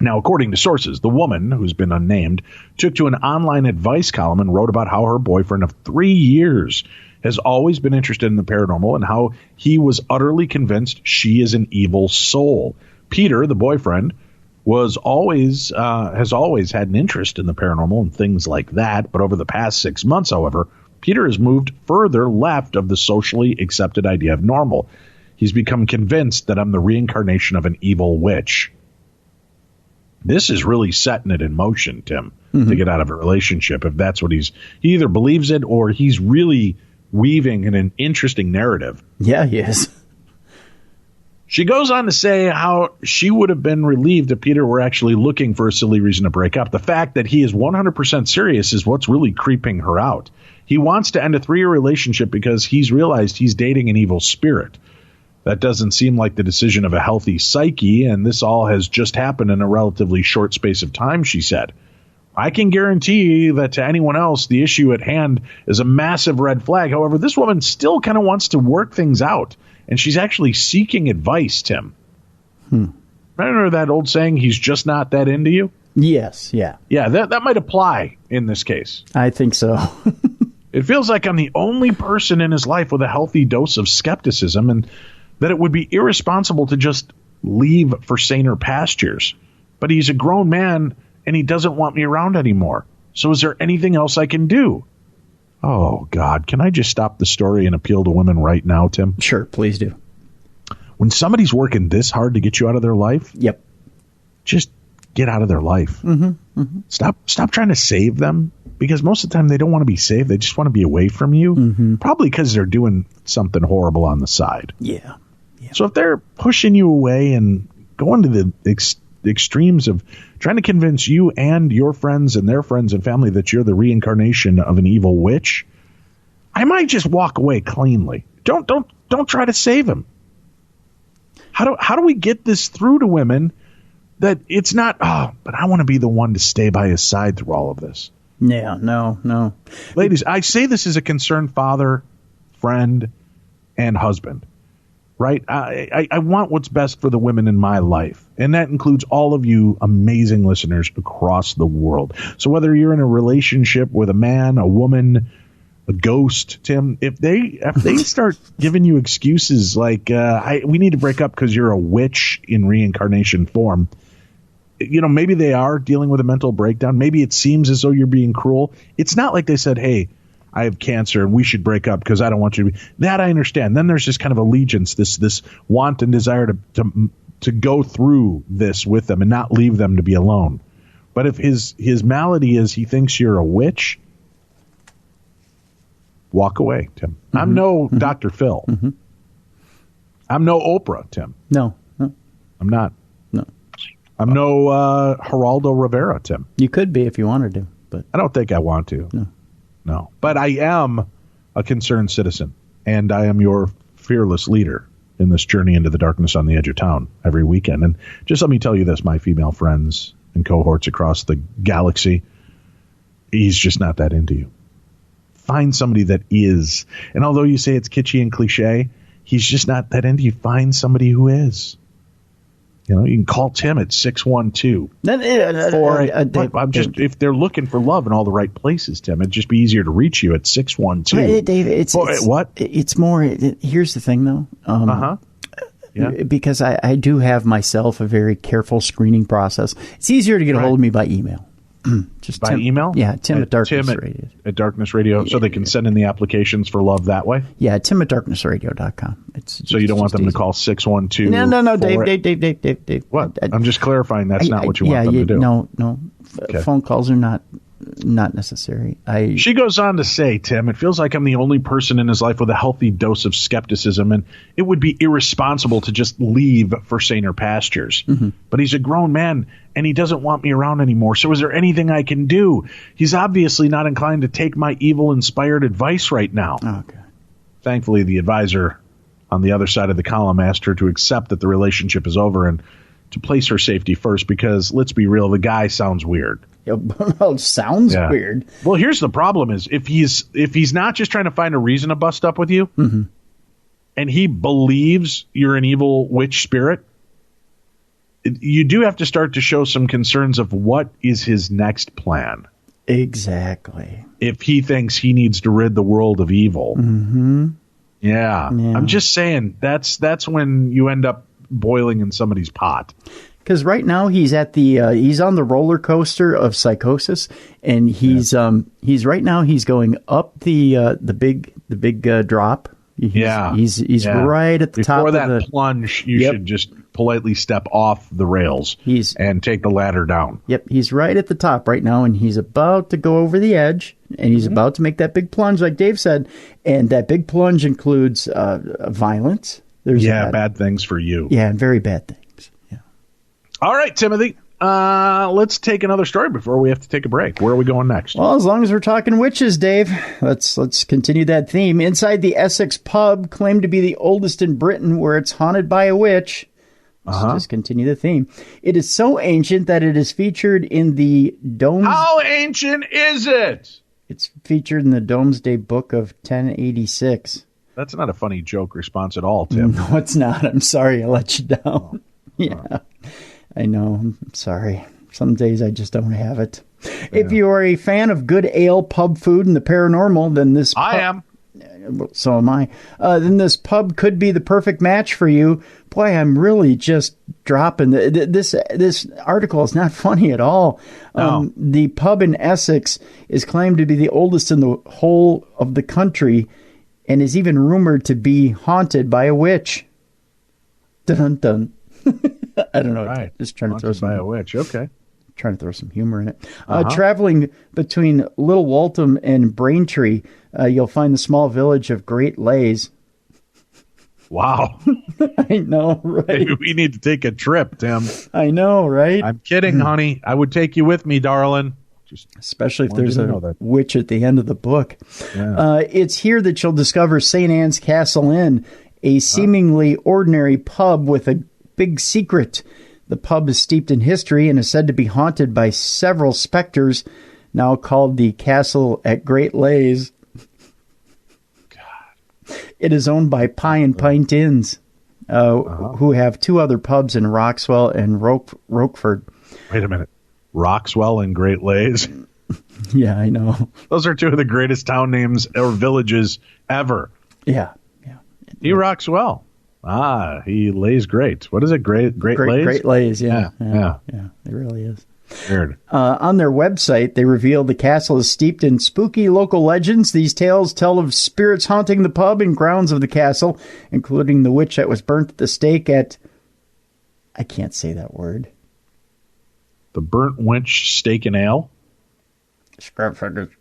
Now, according to sources, the woman, who's been unnamed, took to an online advice column and wrote about how her boyfriend of 3 years has always been interested in the paranormal and how he was utterly convinced she is an evil soul. Peter, the boyfriend, has always had an interest in the paranormal and things like that, but over the past 6 months, however, Peter has moved further left of the socially accepted idea of normal. He's become convinced that I'm the reincarnation of an evil witch. This is really setting it in motion, Tim, to get out of a relationship. If that's what he either believes it or he's really weaving in an interesting narrative. Yeah, he is. She goes on to say how she would have been relieved if Peter were actually looking for a silly reason to break up. The fact that he is 100% serious is what's really creeping her out. He wants to end a 3-year relationship because he's realized he's dating an evil spirit. That doesn't seem like the decision of a healthy psyche, and this all has just happened in a relatively short space of time, she said. I can guarantee that to anyone else, the issue at hand is a massive red flag. However, this woman still kind of wants to work things out, and she's actually seeking advice, Tim. Remember that old saying, he's just not that into you? Yes, yeah. Yeah, that might apply in this case. I think so. It feels like I'm the only person in his life with a healthy dose of skepticism, and that it would be irresponsible to just leave for saner pastures. But he's a grown man, and he doesn't want me around anymore. So is there anything else I can do? Oh, God, can I just stop the story and appeal to women right now, Tim? Sure, please do. When somebody's working this hard to get you out of their life, yep, just get out of their life. Stop trying to save them, because most of the time they don't want to be saved. They just want to be away from you, probably because they're doing something horrible on the side. Yeah. So if they're pushing you away and going to the extremes of trying to convince you and your friends and their friends and family that you're the reincarnation of an evil witch, I might just walk away cleanly. Don't try to save him. How do we get this through to women that it's not, but I want to be the one to stay by his side through all of this? Yeah, no. Ladies, I say this as a concerned father, friend, and husband. Right? I want what's best for the women in my life. And that includes all of you amazing listeners across the world. So whether you're in a relationship with a man, a woman, a ghost, Tim, if they start giving you excuses like, we need to break up because you're a witch in reincarnation form, maybe they are dealing with a mental breakdown. Maybe it seems as though you're being cruel. It's not like they said, hey, I have cancer and we should break up because I don't want you to be. That I understand. Then there's this kind of allegiance, this want and desire to go through this with them and not leave them to be alone. But if his malady is he thinks you're a witch, walk away, Tim. I'm no Dr. Phil. I'm no Oprah, Tim. No. I'm not. No. I'm no Geraldo Rivera, Tim. You could be if you wanted to, but I don't think I want to. No. But I am a concerned citizen, and I am your fearless leader in this journey into the darkness on the edge of town every weekend. And just let me tell you this, my female friends and cohorts across the galaxy, he's just not that into you. Find somebody that is. And although you say it's kitschy and cliche, he's just not that into you. Find somebody who is. You can call Tim at 612. If they're looking for love in all the right places, Tim, it'd just be easier to reach you at 612. Dave, what? It's more. Here's the thing, though. Yeah. Because I do have myself a very careful screening process. It's easier to get a hold of me by email. Just by email? Yeah, Tim at Darkness Radio. At Darkness Radio, so they can send in the applications for love that way? Yeah, Tim at darknessradio.com. So you don't want them to call 612? No, Dave. What? I'm just clarifying that's not what you want them to do. No. Okay. Phone calls are not necessary. She goes on to say, Tim, it feels like I'm the only person in his life with a healthy dose of skepticism, and it would be irresponsible to just leave for saner pastures. But he's a grown man, and he doesn't want me around anymore. So is there anything I can do? He's obviously not inclined to take my evil-inspired advice right now. Okay. Thankfully, the advisor on the other side of the column asked her to accept that the relationship is over and to place her safety first, because let's be real, the guy sounds weird. Well, sounds weird. Well, here's the problem is if he's not just trying to find a reason to bust up with you, and he believes you're an evil witch spirit, you do have to start to show some concerns of what is his next plan. Exactly. If he thinks he needs to rid the world of evil. Yeah. I'm just saying that's when you end up boiling in somebody's pot. Because right now he's at he's on the roller coaster of psychosis, and he's he's going up the big drop. He's right at the top of the... Before that plunge, you should just politely step off the rails and take the ladder down. Yep, he's right at the top right now, and he's about to go over the edge, and he's about to make that big plunge, like Dave said, and that big plunge includes violence. There's bad things for you. Yeah, very bad things. Yeah. All right, Timothy. Let's take another story before we have to take a break. Where are we going next? Well, as long as we're talking witches, Dave, let's continue that theme. Inside the Essex pub, claimed to be the oldest in Britain, where it's haunted by a witch. Let's just continue the theme. It is so ancient that it is featured in the Domes... How ancient is it? It's featured in the Domesday Book of 1086. That's not a funny joke response at all, Tim. No, it's not. I'm sorry I let you down. Yeah. I know. I'm sorry. Some days I just don't have it. Yeah. If you are a fan of good ale, pub food, and the paranormal, then this... I am. So am I. Then this pub could be the perfect match for you. Boy, I'm really just dropping. This article is not funny at all. No. The pub in Essex is claimed to be the oldest in the whole of the country, and is even rumored to be haunted by a witch. Dun dun. I don't know. Right. Just trying to throw haunted some by a witch. Okay. trying to throw some humor in it. Traveling between Little Waltham and Braintree, you'll find the small village of Great Lays. Wow. I know, right? Maybe we need to take a trip, Tim. I know, right? I'm kidding, honey. I would take you with me, darling. Especially if there's a witch at the end of the book. Yeah. It's here that you'll discover St. Anne's Castle Inn, a seemingly ordinary pub with a big secret. The pub is steeped in history and is said to be haunted by several specters, now called the Castle at Great Lays. God. It is owned by Pie and Pint Inns, who have two other pubs in Roxwell and Rochford. Wait a minute. Roxwell and Great Lays? Yeah, I know. Those are two of the greatest town names or villages ever. Yeah. He rocks well. He lays great. What is it? Great Lays? Great Lays, yeah. It really is. Weird. On their website, they reveal the castle is steeped in spooky local legends. These tales tell of spirits haunting the pub and grounds of the castle, including the witch that was burnt at the stake at... I can't say that word. The Burnt Winch Steak and Ale? Scrapfaggots.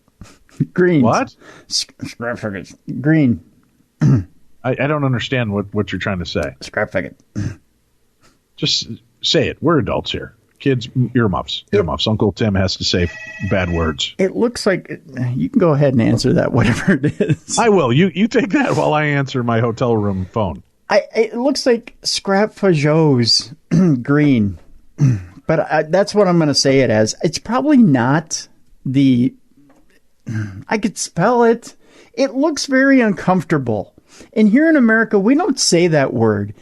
Greens. What? Scrapfaggots. Green. I don't understand what you're trying to say. Scrapfaggot. Just say it. We're adults here. Kids, earmuffs. Uncle Tim has to say bad words. It looks like... You can go ahead and answer that, whatever it is. I will. You take that while I answer my hotel room phone. It looks like Scrapfagots. Green. But that's what I'm going to say it as. It's probably not the... I could spell it. It looks very uncomfortable. And here in America, we don't say that word.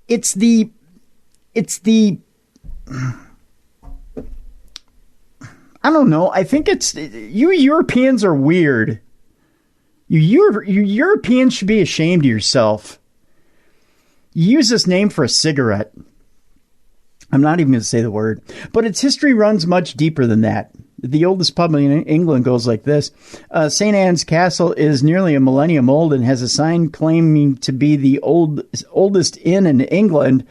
It's the... I don't know. I think it's... You Europeans are weird. You Europeans should be ashamed of yourself. You use this name for a cigarette. I'm not even going to say the word. But its history runs much deeper than that. The oldest pub in England goes like this. St. Anne's Castle is nearly a millennium old and has a sign claiming to be the oldest inn in England,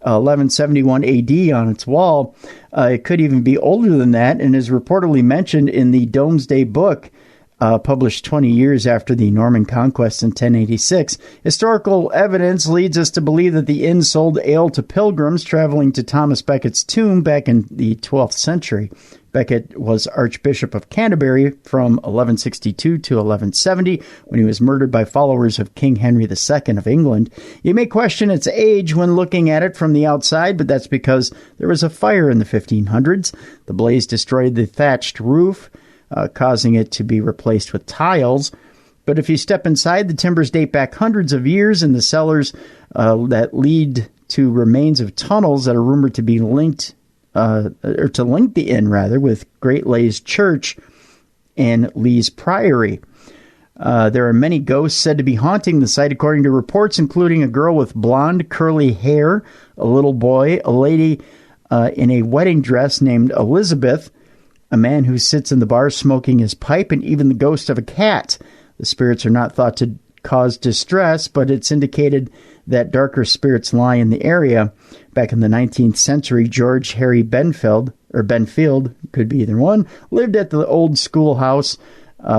1171 AD on its wall. It could even be older than that and is reportedly mentioned in the Domesday Book, published 20 years after the Norman Conquest in 1086. Historical evidence leads us to believe that the inn sold ale to pilgrims traveling to Thomas Becket's tomb back in the 12th century. Becket was Archbishop of Canterbury from 1162 to 1170 when he was murdered by followers of King Henry II of England. You may question its age when looking at it from the outside, but that's because there was a fire in the 1500s. The blaze destroyed the thatched roof, causing it to be replaced with tiles. But if you step inside, the timbers date back hundreds of years, and the cellars that lead to remains of tunnels that are rumored to be linked, or to link the inn, rather, with Great Lays Church and Lees Priory. There are many ghosts said to be haunting the site, according to reports, including a girl with blonde, curly hair, a little boy, a lady in a wedding dress named Elizabeth, a man who sits in the bar smoking his pipe, and even the ghost of a cat. The spirits are not thought to cause distress, but it's indicated that darker spirits lie in the area. Back in the 19th century, George Harry Benfield, could be either one, lived at the old schoolhouse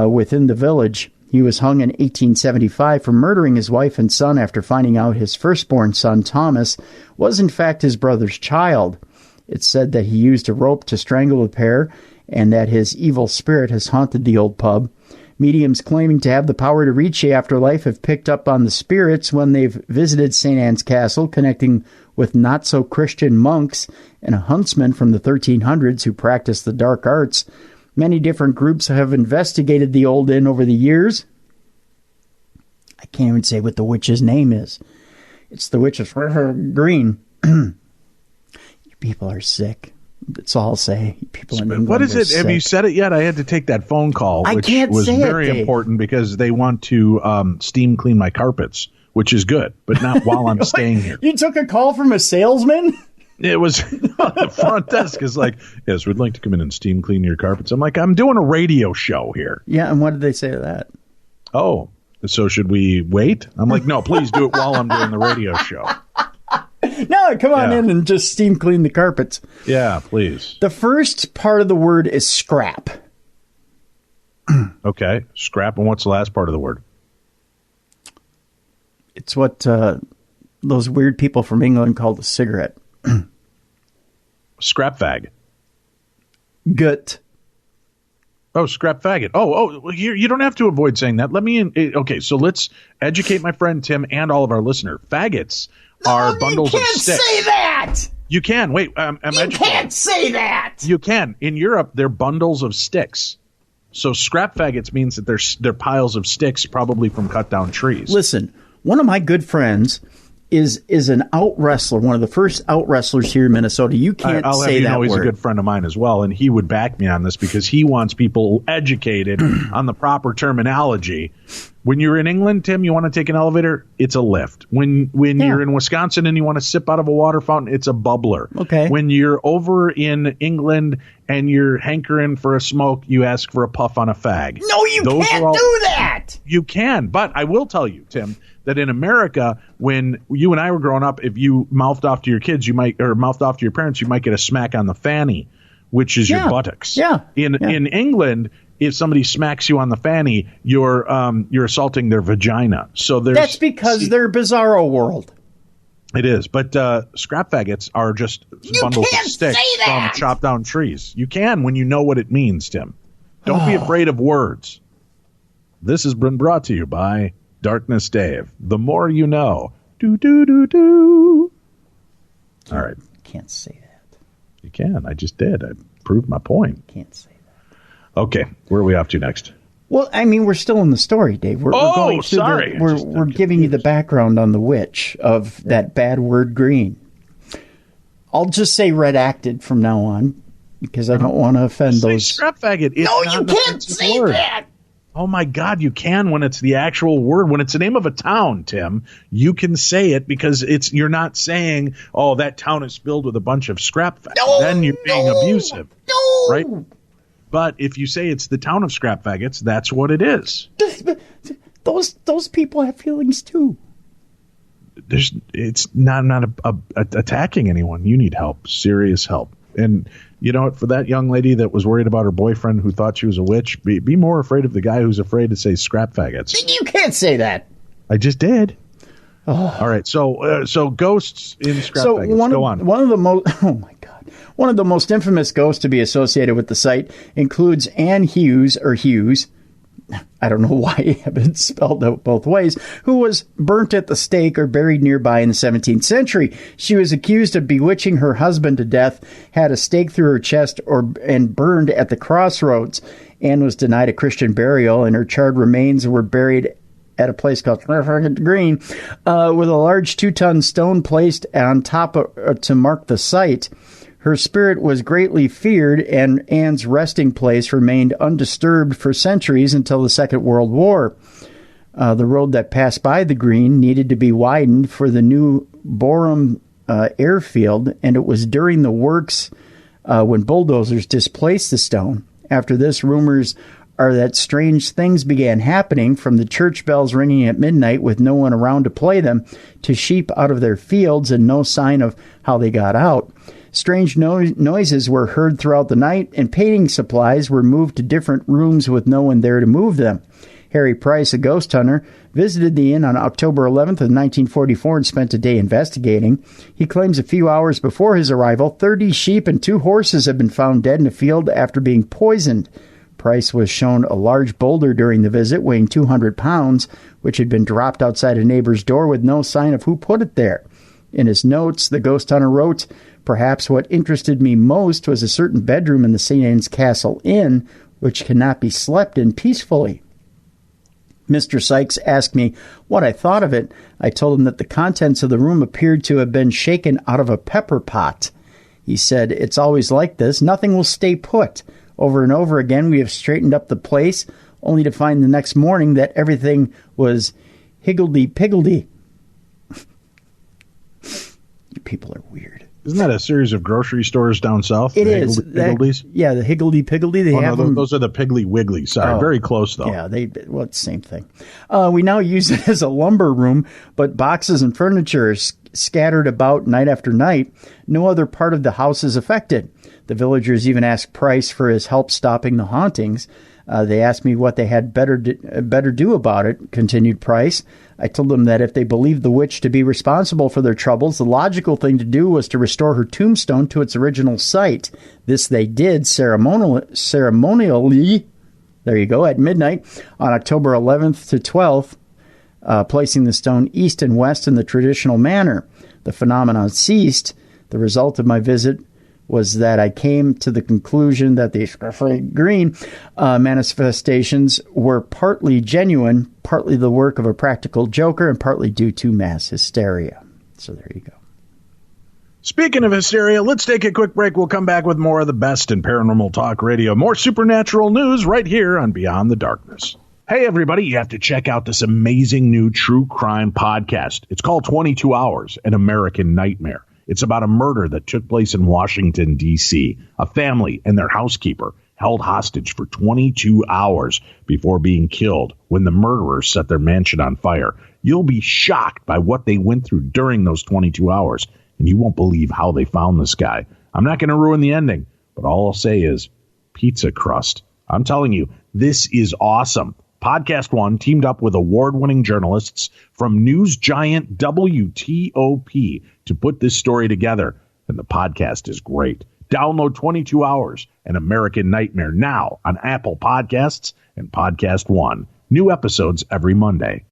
within the village. He was hung in 1875 for murdering his wife and son after finding out his firstborn son, Thomas, was in fact his brother's child. It's said that he used a rope to strangle the pair, and that his evil spirit has haunted the old pub. Mediums claiming to have the power to reach the afterlife have picked up on the spirits when they've visited St. Anne's Castle, connecting with not-so-Christian monks and a huntsman from the 1300s who practiced the dark arts. Many different groups have investigated the old inn over the years. I can't even say what the witch's name is. It's the witch's green. You people are sick. That's all I'll say. People in England. What is it? Sick. Have you said it yet? I had to take that phone call, which was very important because they want to steam clean my carpets, which is good, but not while I'm staying here. You took a call from a salesman? It was on the front desk. It's like, yes, we'd like to come in and steam clean your carpets. I'm like, I'm doing a radio show here. Yeah, and what did they say to that? Oh, so should we wait? I'm like, no, please do it while I'm doing the radio show. No, Yeah, come on in and just steam clean the carpets. Yeah, please. The first part of the word is scrap. Okay, scrap. And what's the last part of the word? It's what those weird people from England called a cigarette. Scrap fag. Gut. Oh, scrap faggot. Oh, you don't have to avoid saying that. Let me okay, so let's educate my friend Tim and all of our listeners. Faggots are bundles of sticks. You can't say that! You can. Wait, I'm educated. You can't say that! You can. In Europe, they're bundles of sticks. So scrap faggots means that they're piles of sticks, probably from cut down trees. Listen, one of my good friends is an out wrestler, one of the first out wrestlers here in Minnesota. You can't I'll say have you that know he's word. a good friend of mine as well, and he would back me on this because he wants people educated on the proper terminology. When you're in England, Tim, you want to take an elevator, it's a lift. When you're in Wisconsin and you want to sip out of a water fountain, it's a bubbler. Okay. When you're over in England and you're hankering for a smoke, you ask for a puff on a fag. No, you can't do that! You can, but I will tell you, Tim, that in America, when you and I were growing up, if you mouthed off to your kids, mouthed off to your parents, you might get a smack on the fanny, which is your buttocks. Yeah. In England, if somebody smacks you on the fanny, you're assaulting their vagina. So that's because they're bizarro world. It is, but scrap faggots are just bundles of sticks from chopped down trees. You can when you know what it means, Tim. Don't be afraid of words. This has been brought to you by Darkness Dave. The more you know. Do, do, do, do. All right. Can't say that. You can. I just did. I proved my point. Can't say that. Okay. Where are we off to next? Well, I mean, we're still in the story, Dave. We're going through sorry. We're giving you the background on the witch of that bad word green. I'll just say redacted from now on because I don't want to offend those. Scrap faggot. No, you can't say that. Oh, my God, you can when it's the actual word. When it's the name of a town, Tim, you can say it because you're not saying, oh, that town is filled with a bunch of scrap faggots. No, then you're being abusive. No. Right? But if you say it's the town of scrap faggots, that's what it is. Those people have feelings, too. It's not attacking anyone. You need help, serious help. And you know what? For that young lady that was worried about her boyfriend who thought she was a witch, be more afraid of the guy who's afraid to say scrap faggots. You can't say that. I just did. Oh. All right. So ghosts in scrap faggots. Go on. One of the most. Oh my God. One of the most infamous ghosts to be associated with the site includes Anne Hughes, or Hughes. I don't know why you have it spelled out both ways, who was burnt at the stake or buried nearby in the 17th century. She was accused of bewitching her husband to death, had a stake through her chest, and burned at the crossroads. Anne was denied a Christian burial, and her charred remains were buried at a place called Green, with a large 2-ton stone placed on top to mark the site. Her spirit was greatly feared, and Anne's resting place remained undisturbed for centuries until the Second World War. The road that passed by the green needed to be widened for the new Borum airfield, and it was during the works when bulldozers displaced the stone. After this, rumors are that strange things began happening, from the church bells ringing at midnight with no one around to play them, to sheep out of their fields and no sign of how they got out. Strange noises were heard throughout the night, and painting supplies were moved to different rooms with no one there to move them. Harry Price, a ghost hunter, visited the inn on October 11th of 1944 and spent a day investigating. He claims a few hours before his arrival, 30 sheep and 2 horses had been found dead in a field after being poisoned. Price was shown a large boulder during the visit, weighing 200 pounds, which had been dropped outside a neighbor's door with no sign of who put it there. In his notes, the ghost hunter wrote, "Perhaps what interested me most was a certain bedroom in the St. Anne's Castle Inn, which cannot be slept in peacefully." Mr. Sykes asked me what I thought of it. I told him that the contents of the room appeared to have been shaken out of a pepper pot. He said, "It's always like this. Nothing will stay put. Over and over again, we have straightened up the place, only to find the next morning that everything was higgledy-piggledy." You people are weird. Isn't that a series of grocery stores down south? It is. Higgledies? Yeah, the Higgledy-Piggledy. Those are the Piggly Wiggly. Sorry, very close, though. Yeah, it's the same thing. We now use it as a lumber room, but boxes and furniture are scattered about night after night. No other part of the house is affected. The villagers even asked Price for his help stopping the hauntings. They asked me what they had better do about it, continued Price. I told them that if they believed the witch to be responsible for their troubles, the logical thing to do was to restore her tombstone to its original site. This they did ceremonially, there you go, at midnight on October 11th to 12th, placing the stone east and west in the traditional manner. The phenomenon ceased. The result of my visit was that I came to the conclusion that the green manifestations were partly genuine, partly the work of a practical joker, and partly due to mass hysteria. So there you go. Speaking of hysteria, let's take a quick break. We'll come back with more of the best in paranormal talk radio. More supernatural news right here on Beyond the Darkness. Hey, everybody, you have to check out this amazing new true crime podcast. It's called 22 Hours, An American Nightmare. It's about a murder that took place in Washington, D.C. A family and their housekeeper held hostage for 22 hours before being killed when the murderers set their mansion on fire. You'll be shocked by what they went through during those 22 hours, and you won't believe how they found this guy. I'm not going to ruin the ending, but all I'll say is pizza crust. I'm telling you, this is awesome. Podcast One teamed up with award-winning journalists from news giant WTOP to put this story together, and the podcast is great. Download 22 Hours, An American Nightmare now on Apple Podcasts and Podcast One. New episodes every Monday.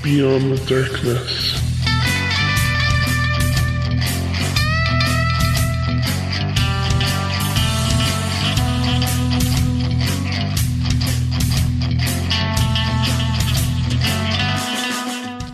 Beyond the Darkness.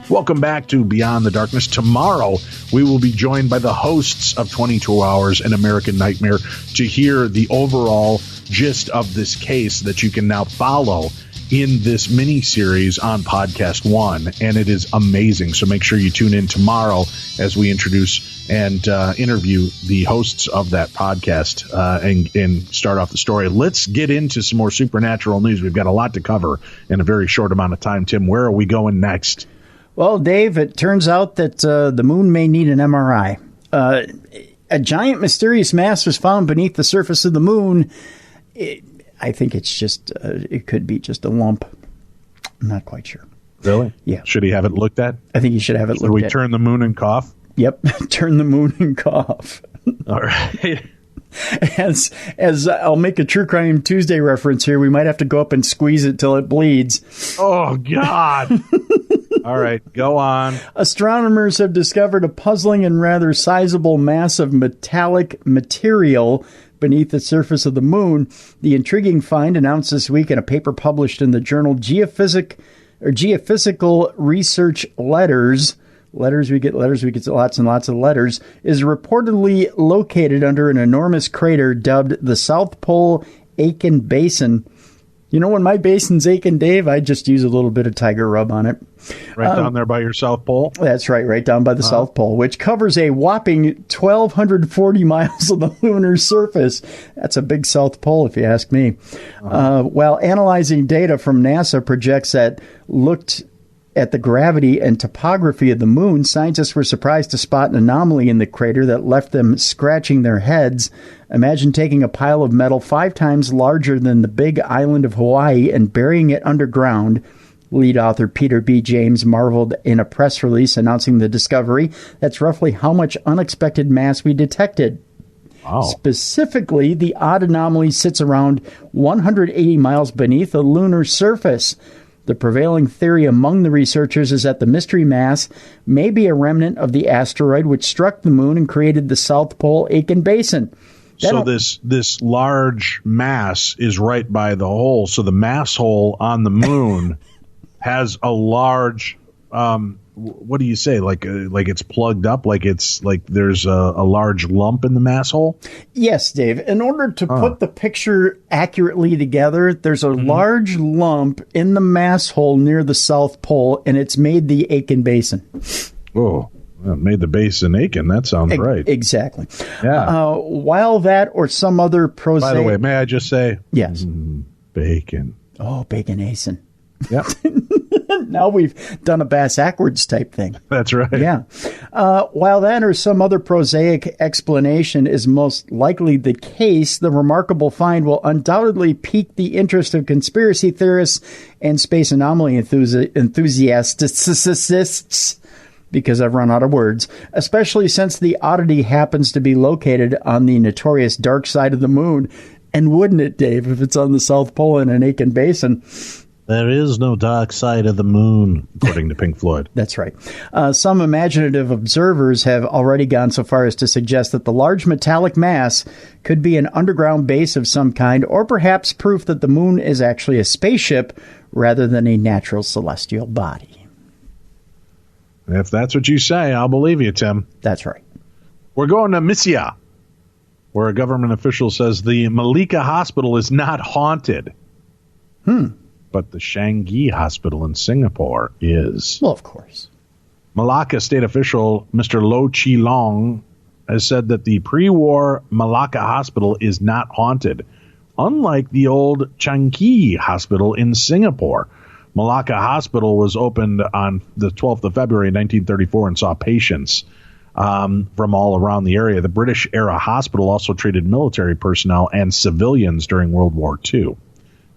Welcome back to Beyond the Darkness. Tomorrow, we will be joined by the hosts of 22 Hours, An American Nightmare, to hear the overall gist of this case that you can now follow in this mini-series on Podcast One, and it is amazing. So make sure you tune in tomorrow as we introduce and interview the hosts of that podcast and start off the story. Let's get into some more supernatural news. We've got a lot to cover in a very short amount of time. Tim, where are we going next? Well, Dave, it turns out that the moon may need an MRI. A giant mysterious mass was found beneath the surface of the moon. I think it's just, it could be just a lump. I'm not quite sure. Really? Yeah. Should he have it looked at? I think he should have it looked at. Should we turn the moon and cough? Yep. Turn the moon and cough. All right. As I'll make a True Crime Tuesday reference here, we might have to go up and squeeze it till it bleeds. Oh, God. All right, go on. Astronomers have discovered a puzzling and rather sizable mass of metallic material beneath the surface of the moon. The intriguing find, announced this week in a paper published in the journal Geophysical Research Letters, we get lots and lots of letters, is reportedly located under an enormous crater dubbed the South Pole Aitken Basin. You know, when my basin's aching, Dave, I just use a little bit of Tiger Rub on it. Right down there by your South Pole? That's right down by the South Pole, which covers a whopping 1,240 miles of the lunar surface. That's a big South Pole, if you ask me. While analyzing data from NASA projects that looked at the gravity and topography of the moon, scientists were surprised to spot an anomaly in the crater that left them scratching their heads. Imagine taking a pile of metal 5 times larger than the big island of Hawaii and burying it underground. Lead author Peter B. James marveled in a press release announcing the discovery. That's roughly how much unexpected mass we detected. Wow. Specifically, the odd anomaly sits around 180 miles beneath the lunar surface. The prevailing theory among the researchers is that the mystery mass may be a remnant of the asteroid which struck the moon and created the South Pole Aitken Basin. So this large mass is right by the hole. So the mass hole on the moon has a large, what do you say? Like it's plugged up, like it's like there's a large lump in the mass hole? Yes, Dave. In order to put the picture accurately together, there's a large lump in the mass hole near the South Pole, and it's made the Aitken Basin. Oh, well, made the basin Aitken. That sounds right. Exactly. Yeah. While that or some other prosaic... By the way, may I just say? Yes. Bacon. Oh, Bacon-Asin. Yep. Now we've done a bass-ackwards type thing. That's right. Yeah. While that or some other prosaic explanation is most likely the case, the remarkable find will undoubtedly pique the interest of conspiracy theorists and space anomaly enthusiasts, because I've run out of words, especially since the oddity happens to be located on the notorious dark side of the moon. And wouldn't it, Dave, if it's on the South Pole in an Aitken Basin? There is no dark side of the moon, according to Pink Floyd. That's right. Some imaginative observers have already gone so far as to suggest that the large metallic mass could be an underground base of some kind, or perhaps proof that the moon is actually a spaceship rather than a natural celestial body. If that's what you say, I'll believe you, Tim. That's right. We're going to Missia, where a government official says the Malika Hospital is not haunted. But the Changi Hospital in Singapore is. Well, of course. Malacca state official Mr. Lo Chi Long has said that the pre-war Malacca Hospital is not haunted, unlike the old Changi Hospital in Singapore. Malacca Hospital was opened on the 12th of February 1934 and saw patients from all around the area. The British-era hospital also treated military personnel and civilians during World War II.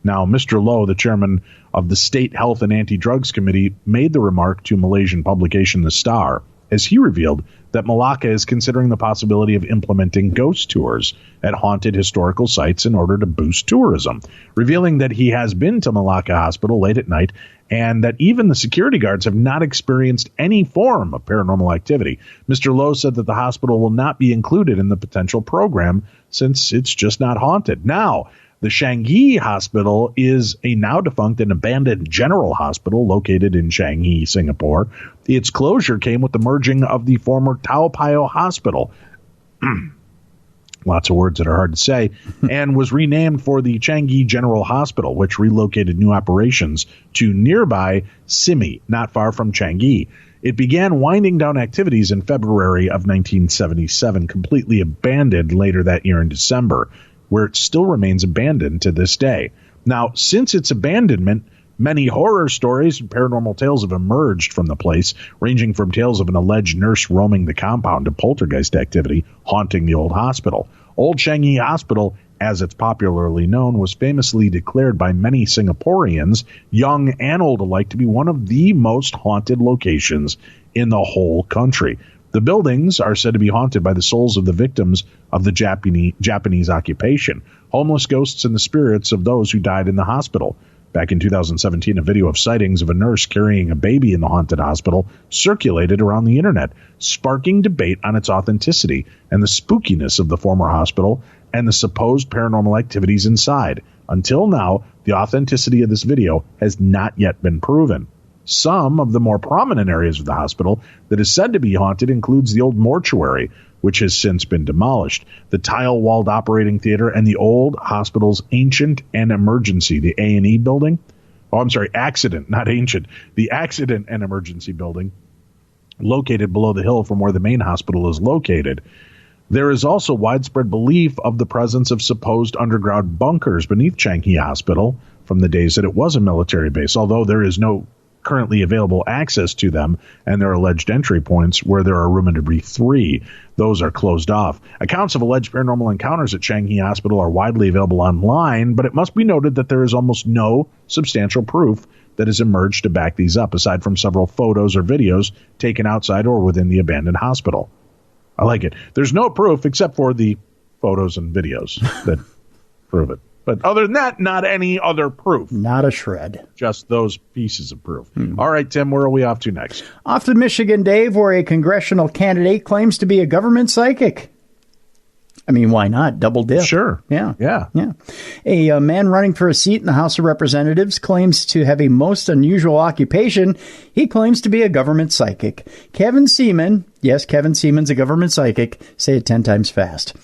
Now, Mr. Low, the chairman of the State Health and Anti-Drugs Committee, made the remark to Malaysian publication The Star, as he revealed that Malacca is considering the possibility of implementing ghost tours at haunted historical sites in order to boost tourism, revealing that he has been to Malacca Hospital late at night and that even the security guards have not experienced any form of paranormal activity. Mr. Lowe said that the hospital will not be included in the potential program since it's just not haunted. Now, the Changi Hospital is a now-defunct and abandoned general hospital located in Changi, Singapore. Its closure came with the merging of the former Tao Payoh Hospital. Lots of words that are hard to say, and was renamed for the Changi General Hospital, which relocated new operations to nearby Simi, not far from Changi. It began winding down activities in February of 1977, completely abandoned later that year in December, where it still remains abandoned to this day. Now, since its abandonment, many horror stories and paranormal tales have emerged from the place, ranging from tales of an alleged nurse roaming the compound to poltergeist activity haunting the old hospital. Old Changi Hospital, as it's popularly known, was famously declared by many Singaporeans, young and old alike, to be one of the most haunted locations in the whole country. The buildings are said to be haunted by the souls of the victims of the Japanese occupation, homeless ghosts and the spirits of those who died in the hospital. Back in 2017, a video of sightings of a nurse carrying a baby in the haunted hospital circulated around the internet, sparking debate on its authenticity and the spookiness of the former hospital and the supposed paranormal activities inside. Until now, the authenticity of this video has not yet been proven. Some of the more prominent areas of the hospital that is said to be haunted includes the old mortuary, which has since been demolished, the tile-walled operating theater, and the old hospital's ancient and emergency, the A&E building. Oh, I'm sorry, accident, not ancient. The accident and emergency building, located below the hill from where the main hospital is located. There is also widespread belief of the presence of supposed underground bunkers beneath Changi Hospital from the days that it was a military base, although there is no currently available access to them, and their alleged entry points where there are room and debris 3. Those are closed off. Accounts of alleged paranormal encounters at Changi Hospital are widely available online, but it must be noted that there is almost no substantial proof that has emerged to back these up, aside from several photos or videos taken outside or within the abandoned hospital. I like it. There's no proof except for the photos and videos that prove it. But other than that, not any other proof. Not a shred. Just those pieces of proof. All right, Tim, where are we off to next? Off to Michigan, Dave, where a congressional candidate claims to be a government psychic. I mean, why not? Double dip. Sure. Yeah. Yeah. Yeah. A man running for a seat in the House of Representatives claims to have a most unusual occupation. He claims to be a government psychic. Kevin Seaman, yes, Kevin Seaman's a government psychic, say it 10 times fast,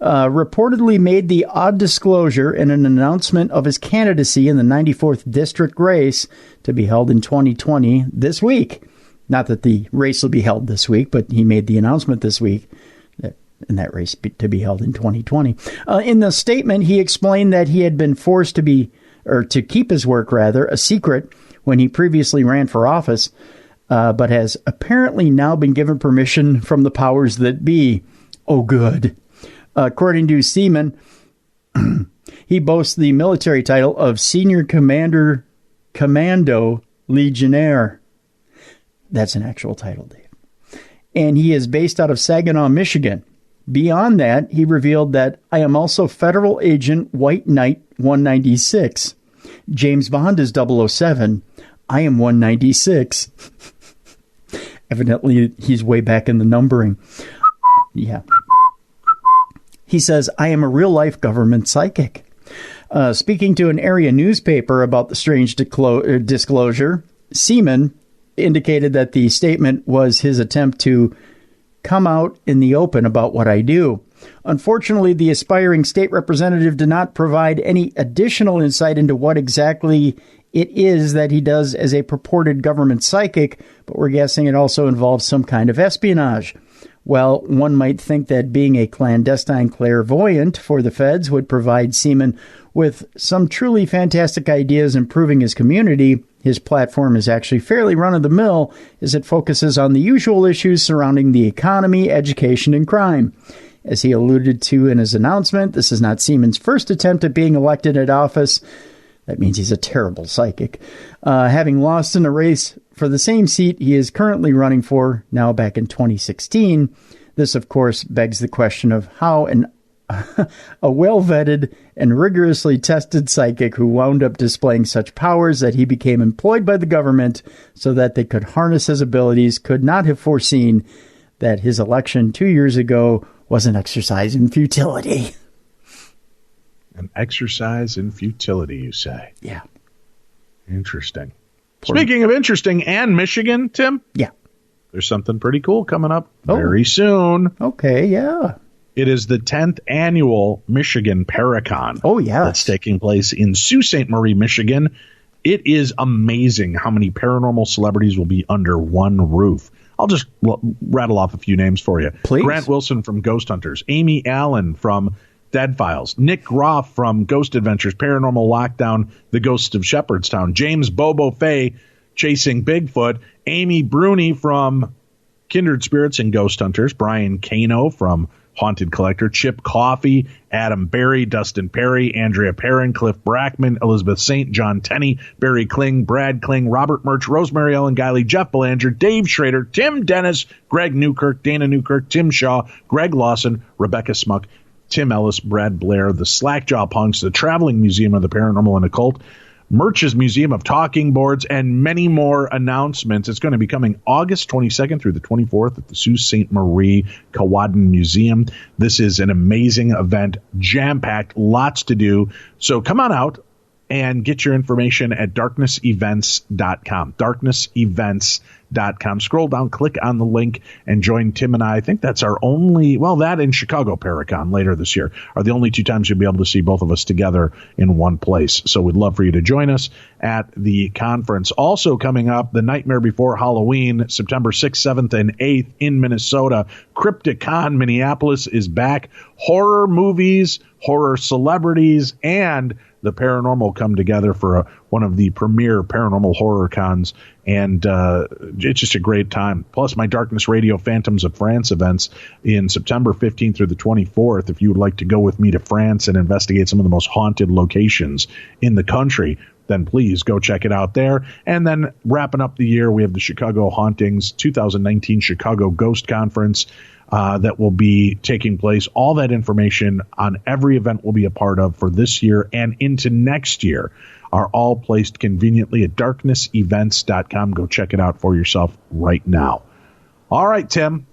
reportedly made the odd disclosure in an announcement of his candidacy in the 94th district race to be held in 2020 this week. Not that the race will be held this week, but he made the announcement this week in that race to be held in 2020. In the statement, he explained that he had been forced to keep his work, a secret when he previously ran for office, but has apparently now been given permission from the powers that be. Oh, good. According to Seaman, he boasts the military title of Senior Commando Legionnaire. That's an actual title, Dave. And he is based out of Saginaw, Michigan. Beyond that, he revealed that I am also Federal Agent White Knight 196. James Bond is 007. I am 196. Evidently, he's way back in the numbering. Yeah. He says, I am a real-life government psychic. Speaking to an area newspaper about the strange disclosure, Seaman indicated that the statement was his attempt to come out in the open about what I do. Unfortunately, the aspiring state representative did not provide any additional insight into what exactly it is that he does as a purported government psychic, but we're guessing it also involves some kind of espionage. Well, one might think that being a clandestine clairvoyant for the feds would provide Seaman with some truly fantastic ideas improving his community. His platform is actually fairly run-of-the-mill as it focuses on the usual issues surrounding the economy, education, and crime. As he alluded to in his announcement, this is not Seaman's first attempt at being elected at office. That means he's a terrible psychic. Having lost in a race for the same seat he is currently running for, now back in 2016, this, of course, begs the question of how a well-vetted and rigorously tested psychic who wound up displaying such powers that he became employed by the government so that they could harness his abilities could not have foreseen that his election 2 years ago was an exercise in futility. An exercise in futility, you say? Yeah. Interesting. Speaking of interesting and Michigan, Tim? Yeah. There's something pretty cool coming up very soon. Okay, yeah. It is the 10th annual Michigan Paracon. Oh, yeah. That's taking place in Sault Ste. Marie, Michigan. It is amazing how many paranormal celebrities will be under one roof. I'll just rattle off a few names for you. Please. Grant Wilson from Ghost Hunters. Amy Allen from Dead Files. Nick Groff from Ghost Adventures, Paranormal Lockdown, The Ghost of Shepherdstown. James Bobo Fay, Chasing Bigfoot. Amy Bruni from Kindred Spirits and Ghost Hunters. Brian Kano from Haunted Collector. Chip Coffey, Adam Berry, Dustin Perry, Andrea Perrin, Cliff Brackman, Elizabeth Saint, John Tenney, Barry Kling, Brad Kling, Robert Murch, Rosemary Ellen Guiley, Jeff Belanger, Dave Schrader, Tim Dennis, Greg Newkirk, Dana Newkirk, Tim Shaw, Greg Lawson, Rebecca Smuck, Tim Ellis, Brad Blair, the Slackjaw Punks, the Traveling Museum of the Paranormal and Occult, Murch's Museum of Talking Boards, and many more announcements. It's going to be coming August 22nd through the 24th at the Sault Ste. Marie Cawadon Museum. This is an amazing event, jam-packed, lots to do. So come on out and get your information at darknessevents.com. Darknessevents.com. Scroll down, click on the link, and join Tim and I think that's our only, that and Chicago Paracon later this year are the only two times you'll be able to see both of us together in one place. So we'd love for you to join us at the conference. Also coming up, the Nightmare Before Halloween, September 6th, 7th, and 8th in Minnesota. Crypticon Minneapolis is back. Horror movies, horror celebrities, and the paranormal come together for one of the premier paranormal horror cons, and it's just a great time. Plus, my Darkness Radio Phantoms of France events in September 15th through the 24th. If you would like to go with me to France and investigate some of the most haunted locations in the country, then please go check it out there. And then wrapping up the year, we have the Chicago Hauntings 2019 Chicago Ghost Conference that will be taking place. All that information on every event we'll be a part of for this year and into next year are all placed conveniently at darknessevents.com. Go check it out for yourself right now. All right, Tim.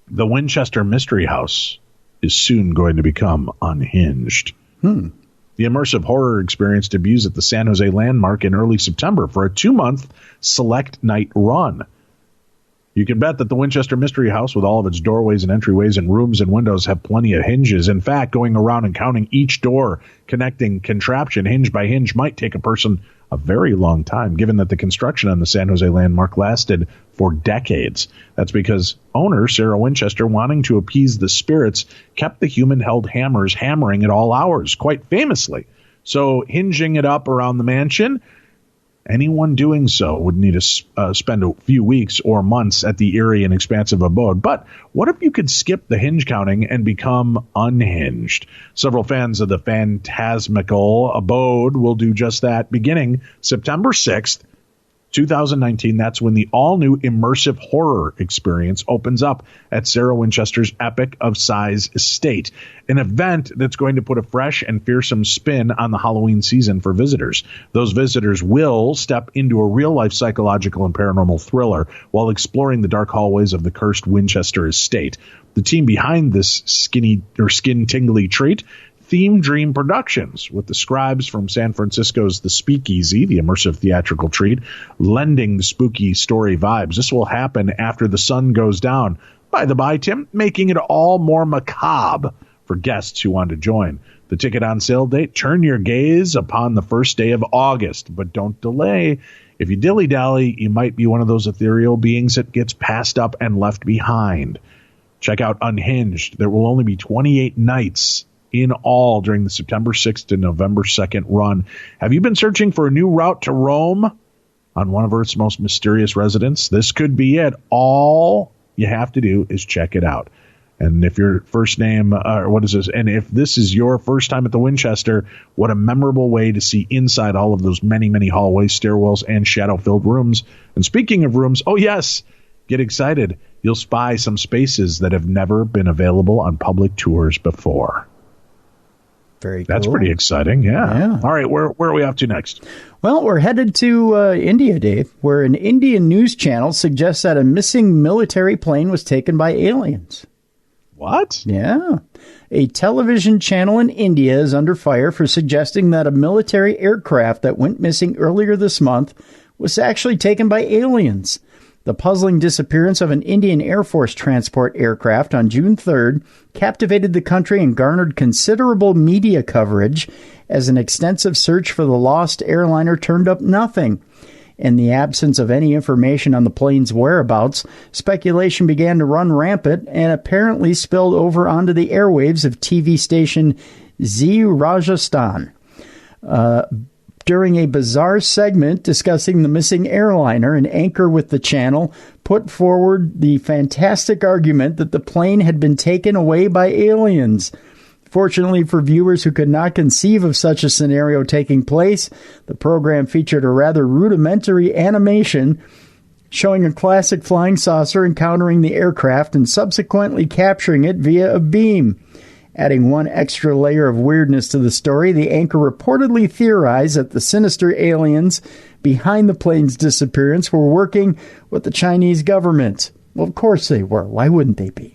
The Winchester Mystery House is soon going to become unhinged. The immersive horror experience debuts at the San Jose Landmark in early September for a 2-month select night run. You can bet that the Winchester Mystery House, with all of its doorways and entryways and rooms and windows, have plenty of hinges. In fact, going around and counting each door connecting contraption hinge by hinge might take a person a very long time, given that the construction on the San Jose Landmark lasted for decades. That's because owner Sarah Winchester, wanting to appease the spirits, kept the human-held hammers hammering at all hours, quite famously. So hinging it up around the mansion, anyone doing so would need to spend a few weeks or months at the eerie and expansive abode. But what if you could skip the hinge counting and become unhinged? Several fans of the phantasmical abode will do just that beginning September 6th, 2019. That's when the all-new immersive horror experience opens up at Sarah Winchester's Epic of Size Estate, an event that's going to put a fresh and fearsome spin on the Halloween season for visitors. Those visitors will step into a real-life psychological and paranormal thriller while exploring the dark hallways of the cursed Winchester Estate. The team behind this skin-tingly treat, Theme Dream Productions, with the scribes from San Francisco's The Speakeasy, the immersive theatrical treat, lending the spooky story vibes. This will happen after the sun goes down. By the by, Tim, making it all more macabre for guests who want to join. The ticket on sale date, turn your gaze upon the first day of August, but don't delay. If you dilly-dally, you might be one of those ethereal beings that gets passed up and left behind. Check out Unhinged. There will only be 28 nights in all during the September 6th to November 2nd run. Have you been searching for a new route to Rome on one of Earth's most mysterious residents? This could be it. All you have to do is check it out. And if your first name, and if this is your first time at the Winchester, what a memorable way to see inside all of those many, many hallways, stairwells, and shadow-filled rooms. And speaking of rooms, oh yes, get excited. You'll spy some spaces that have never been available on public tours before. Very cool. That's pretty exciting, yeah. All right, where are we off to next? Well, we're headed to India, Dave, where an Indian news channel suggests that a missing military plane was taken by aliens. What? Yeah. A television channel in India is under fire for suggesting that a military aircraft that went missing earlier this month was actually taken by aliens. The puzzling disappearance of an Indian Air Force transport aircraft on June 3rd captivated the country and garnered considerable media coverage as an extensive search for the lost airliner turned up nothing. In the absence of any information on the plane's whereabouts, speculation began to run rampant and apparently spilled over onto the airwaves of TV station Zee Rajasthan. During a bizarre segment discussing the missing airliner, an anchor with the channel put forward the fantastic argument that the plane had been taken away by aliens. Fortunately for viewers who could not conceive of such a scenario taking place, the program featured a rather rudimentary animation showing a classic flying saucer encountering the aircraft and subsequently capturing it via a beam. Adding one extra layer of weirdness to the story, the anchor reportedly theorized that the sinister aliens behind the plane's disappearance were working with the Chinese government. Well, of course they were. Why wouldn't they be?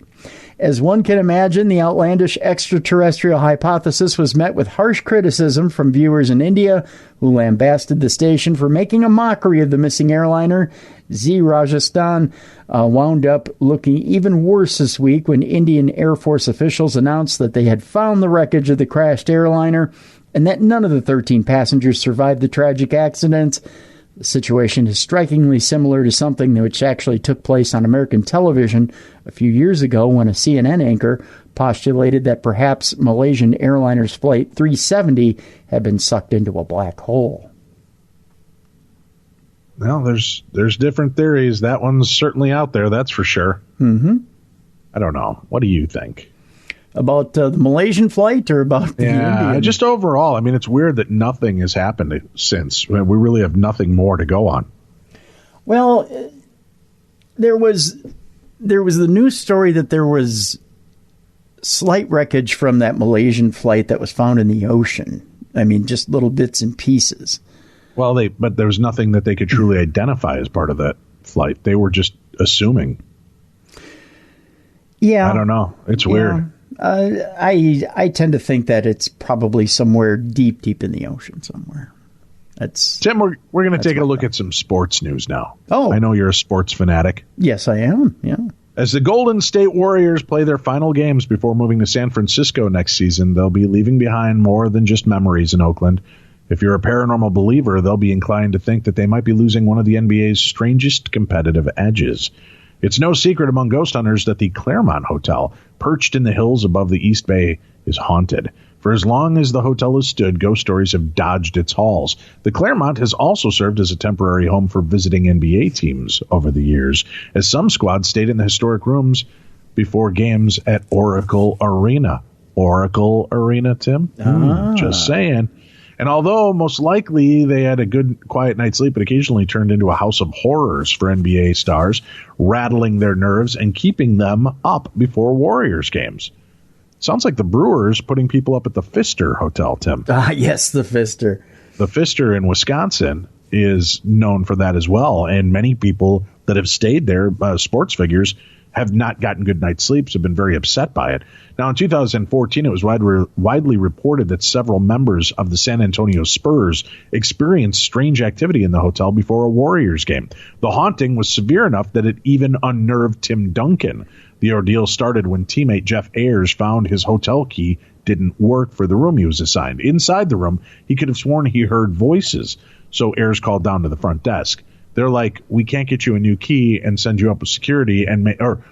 As one can imagine, the outlandish extraterrestrial hypothesis was met with harsh criticism from viewers in India, who lambasted the station for making a mockery of the missing airliner. Zee Rajasthan wound up looking even worse this week when Indian Air Force officials announced that they had found the wreckage of the crashed airliner and that none of the 13 passengers survived the tragic accident. The situation is strikingly similar to something which actually took place on American television a few years ago when a CNN anchor postulated that perhaps Malaysian Airlines Flight 370 had been sucked into a black hole. Well, there's different theories. That one's certainly out there, that's for sure. Mm-hmm. I don't know. What do you think? About the Malaysian flight or about the Indian? Just overall. I mean, it's weird that nothing has happened since. We really have nothing more to go on. Well, there was the news story that there was slight wreckage from that Malaysian flight that was found in the ocean. I mean, just little bits and pieces. Well, but there was nothing that they could truly identify as part of that flight. They were just assuming. Yeah. I don't know. It's weird. I tend to think that it's probably somewhere deep in the ocean somewhere. That's Tim, we're going to take a look at some sports news now. Oh. I know you're a sports fanatic. Yes, I am. Yeah. As the Golden State Warriors play their final games before moving to San Francisco next season, they'll be leaving behind more than just memories in Oakland. If you're a paranormal believer, they'll be inclined to think that they might be losing one of the NBA's strangest competitive edges. It's no secret among ghost hunters that the Claremont Hotel, perched in the hills above the East Bay, is haunted. For as long as the hotel has stood, ghost stories have dodged its halls. The Claremont has also served as a temporary home for visiting NBA teams over the years, as some squads stayed in the historic rooms before games at Oracle Arena. Oracle Arena, Tim? Just saying. And although most likely they had a good, quiet night's sleep, it occasionally turned into a house of horrors for NBA stars, rattling their nerves and keeping them up before Warriors games. Sounds like the Brewers putting people up at the Pfister Hotel, Tim. Yes, the Pfister. The Pfister in Wisconsin is known for that as well. And many people that have stayed there, sports figures, have not gotten good night's sleeps, have been very upset by it. Now, in 2014, it was widely reported that several members of the San Antonio Spurs experienced strange activity in the hotel before a Warriors game. The haunting was severe enough that it even unnerved Tim Duncan. The ordeal started when teammate Jeff Ayers found his hotel key didn't work for the room he was assigned. Inside the room, he could have sworn he heard voices, so Ayers called down to the front desk. They're like, we can't get you a new key and send you up with security,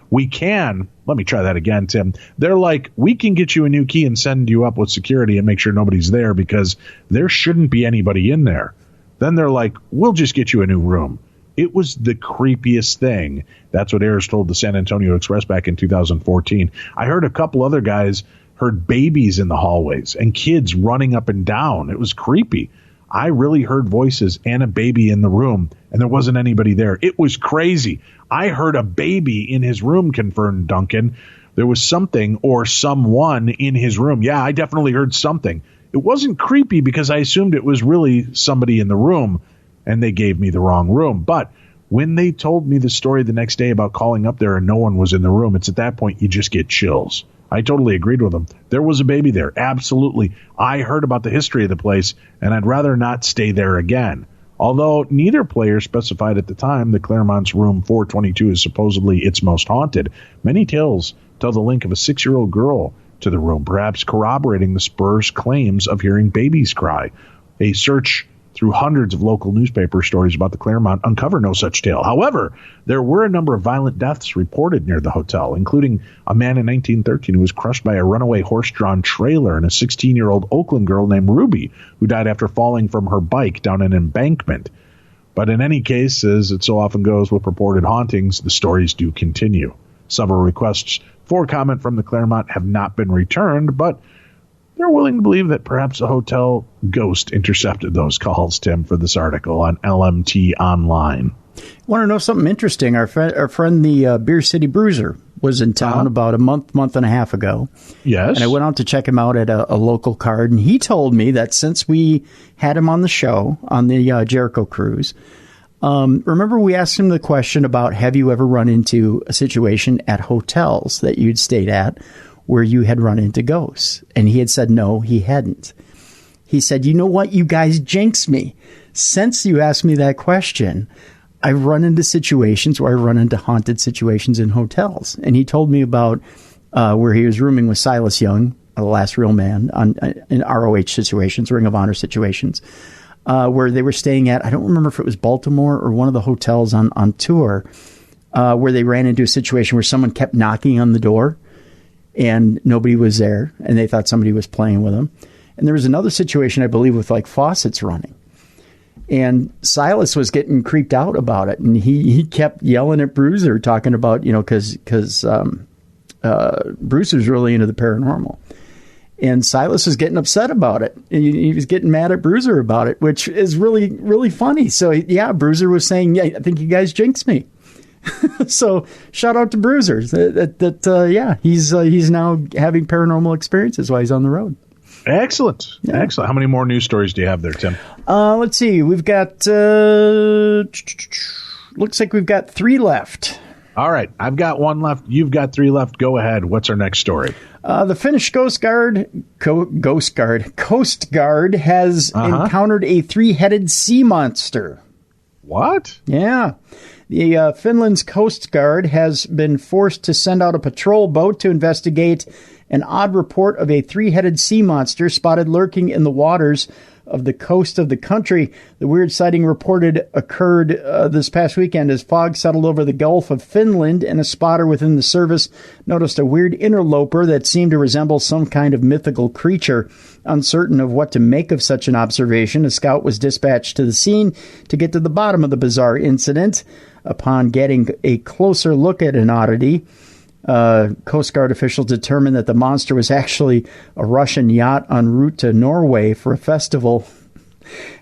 we can. Let me try that again, Tim. They're like, we can get you a new key and send you up with security and make sure nobody's there because there shouldn't be anybody in there. Then they're like, we'll just get you a new room. It was the creepiest thing. That's what Ayers told the San Antonio Express back in 2014. I heard a couple other guys heard babies in the hallways and kids running up and down. It was creepy. I really heard voices and a baby in the room, and there wasn't anybody there. It was crazy. I heard a baby in his room, confirmed Duncan. There was something or someone in his room. Yeah, I definitely heard something. It wasn't creepy because I assumed it was really somebody in the room, and they gave me the wrong room. But when they told me the story the next day about calling up there and no one was in the room, it's at that point you just get chills. I totally agreed with them. There was a baby there. Absolutely. I heard about the history of the place, and I'd rather not stay there again. Although neither player specified at the time that Claremont's room 422 is supposedly its most haunted, many tales tell the link of a 6-year-old girl to the room, perhaps corroborating the Spurs' claims of hearing babies cry. A search through hundreds of local newspaper stories about the Claremont uncover no such tale. However, there were a number of violent deaths reported near the hotel, including a man in 1913 who was crushed by a runaway horse-drawn trailer and a 16-year-old Oakland girl named Ruby, who died after falling from her bike down an embankment. But in any case, as it so often goes with purported hauntings, the stories do continue. Several requests for comment from the Claremont have not been returned, but they're willing to believe that perhaps a hotel ghost intercepted those calls, Tim, for this article on LMT Online. Want to know something interesting? Our friend the Beer City Bruiser was in town about a month and a half ago. Yes. And I went out to check him out at a local card, and he told me that since we had him on the show, on the Jericho cruise, remember we asked him the question about, have you ever run into a situation at hotels that you'd stayed at where you had run into ghosts? And he had said no, he hadn't. He said, you know what, you guys jinx me. Since you asked me that question, I've run into situations where I run into haunted situations in hotels. And he told me about where he was rooming with Silas Young, the last real man, in ROH situations, Ring of Honor situations, where they were staying at, I don't remember if it was Baltimore or one of the hotels on tour, where they ran into a situation where someone kept knocking on the door and nobody was there, and they thought somebody was playing with them. And there was another situation, I believe, with like faucets running. And Silas was getting creeped out about it, and he kept yelling at Bruiser, talking about, because Bruiser's really into the paranormal. And Silas was getting upset about it. And he was getting mad at Bruiser about it, which is really, really funny. So, yeah, Bruiser was saying, yeah, I think you guys jinxed me. So shout out to Bruiser. He's now having paranormal experiences while he's on the road. Excellent. Yeah. Excellent. How many more news stories do you have there, Tim? Let's see. We've got, looks like we've got 3 left. All right. I've got 1 left. You've got 3 left. Go ahead. What's our next story? The Finnish Coast Guard has encountered a three-headed sea monster. What? Yeah. The Finland's Coast Guard has been forced to send out a patrol boat to investigate an odd report of a three-headed sea monster spotted lurking in the waters of the coast of the country. The weird sighting reported occurred this past weekend as fog settled over the Gulf of Finland, and a spotter within the service noticed a weird interloper that seemed to resemble some kind of mythical creature. Uncertain of what to make of such an observation, a scout was dispatched to the scene to get to the bottom of the bizarre incident. Upon getting a closer look at an oddity, Coast Guard officials determined that the monster was actually a Russian yacht en route to Norway for a festival.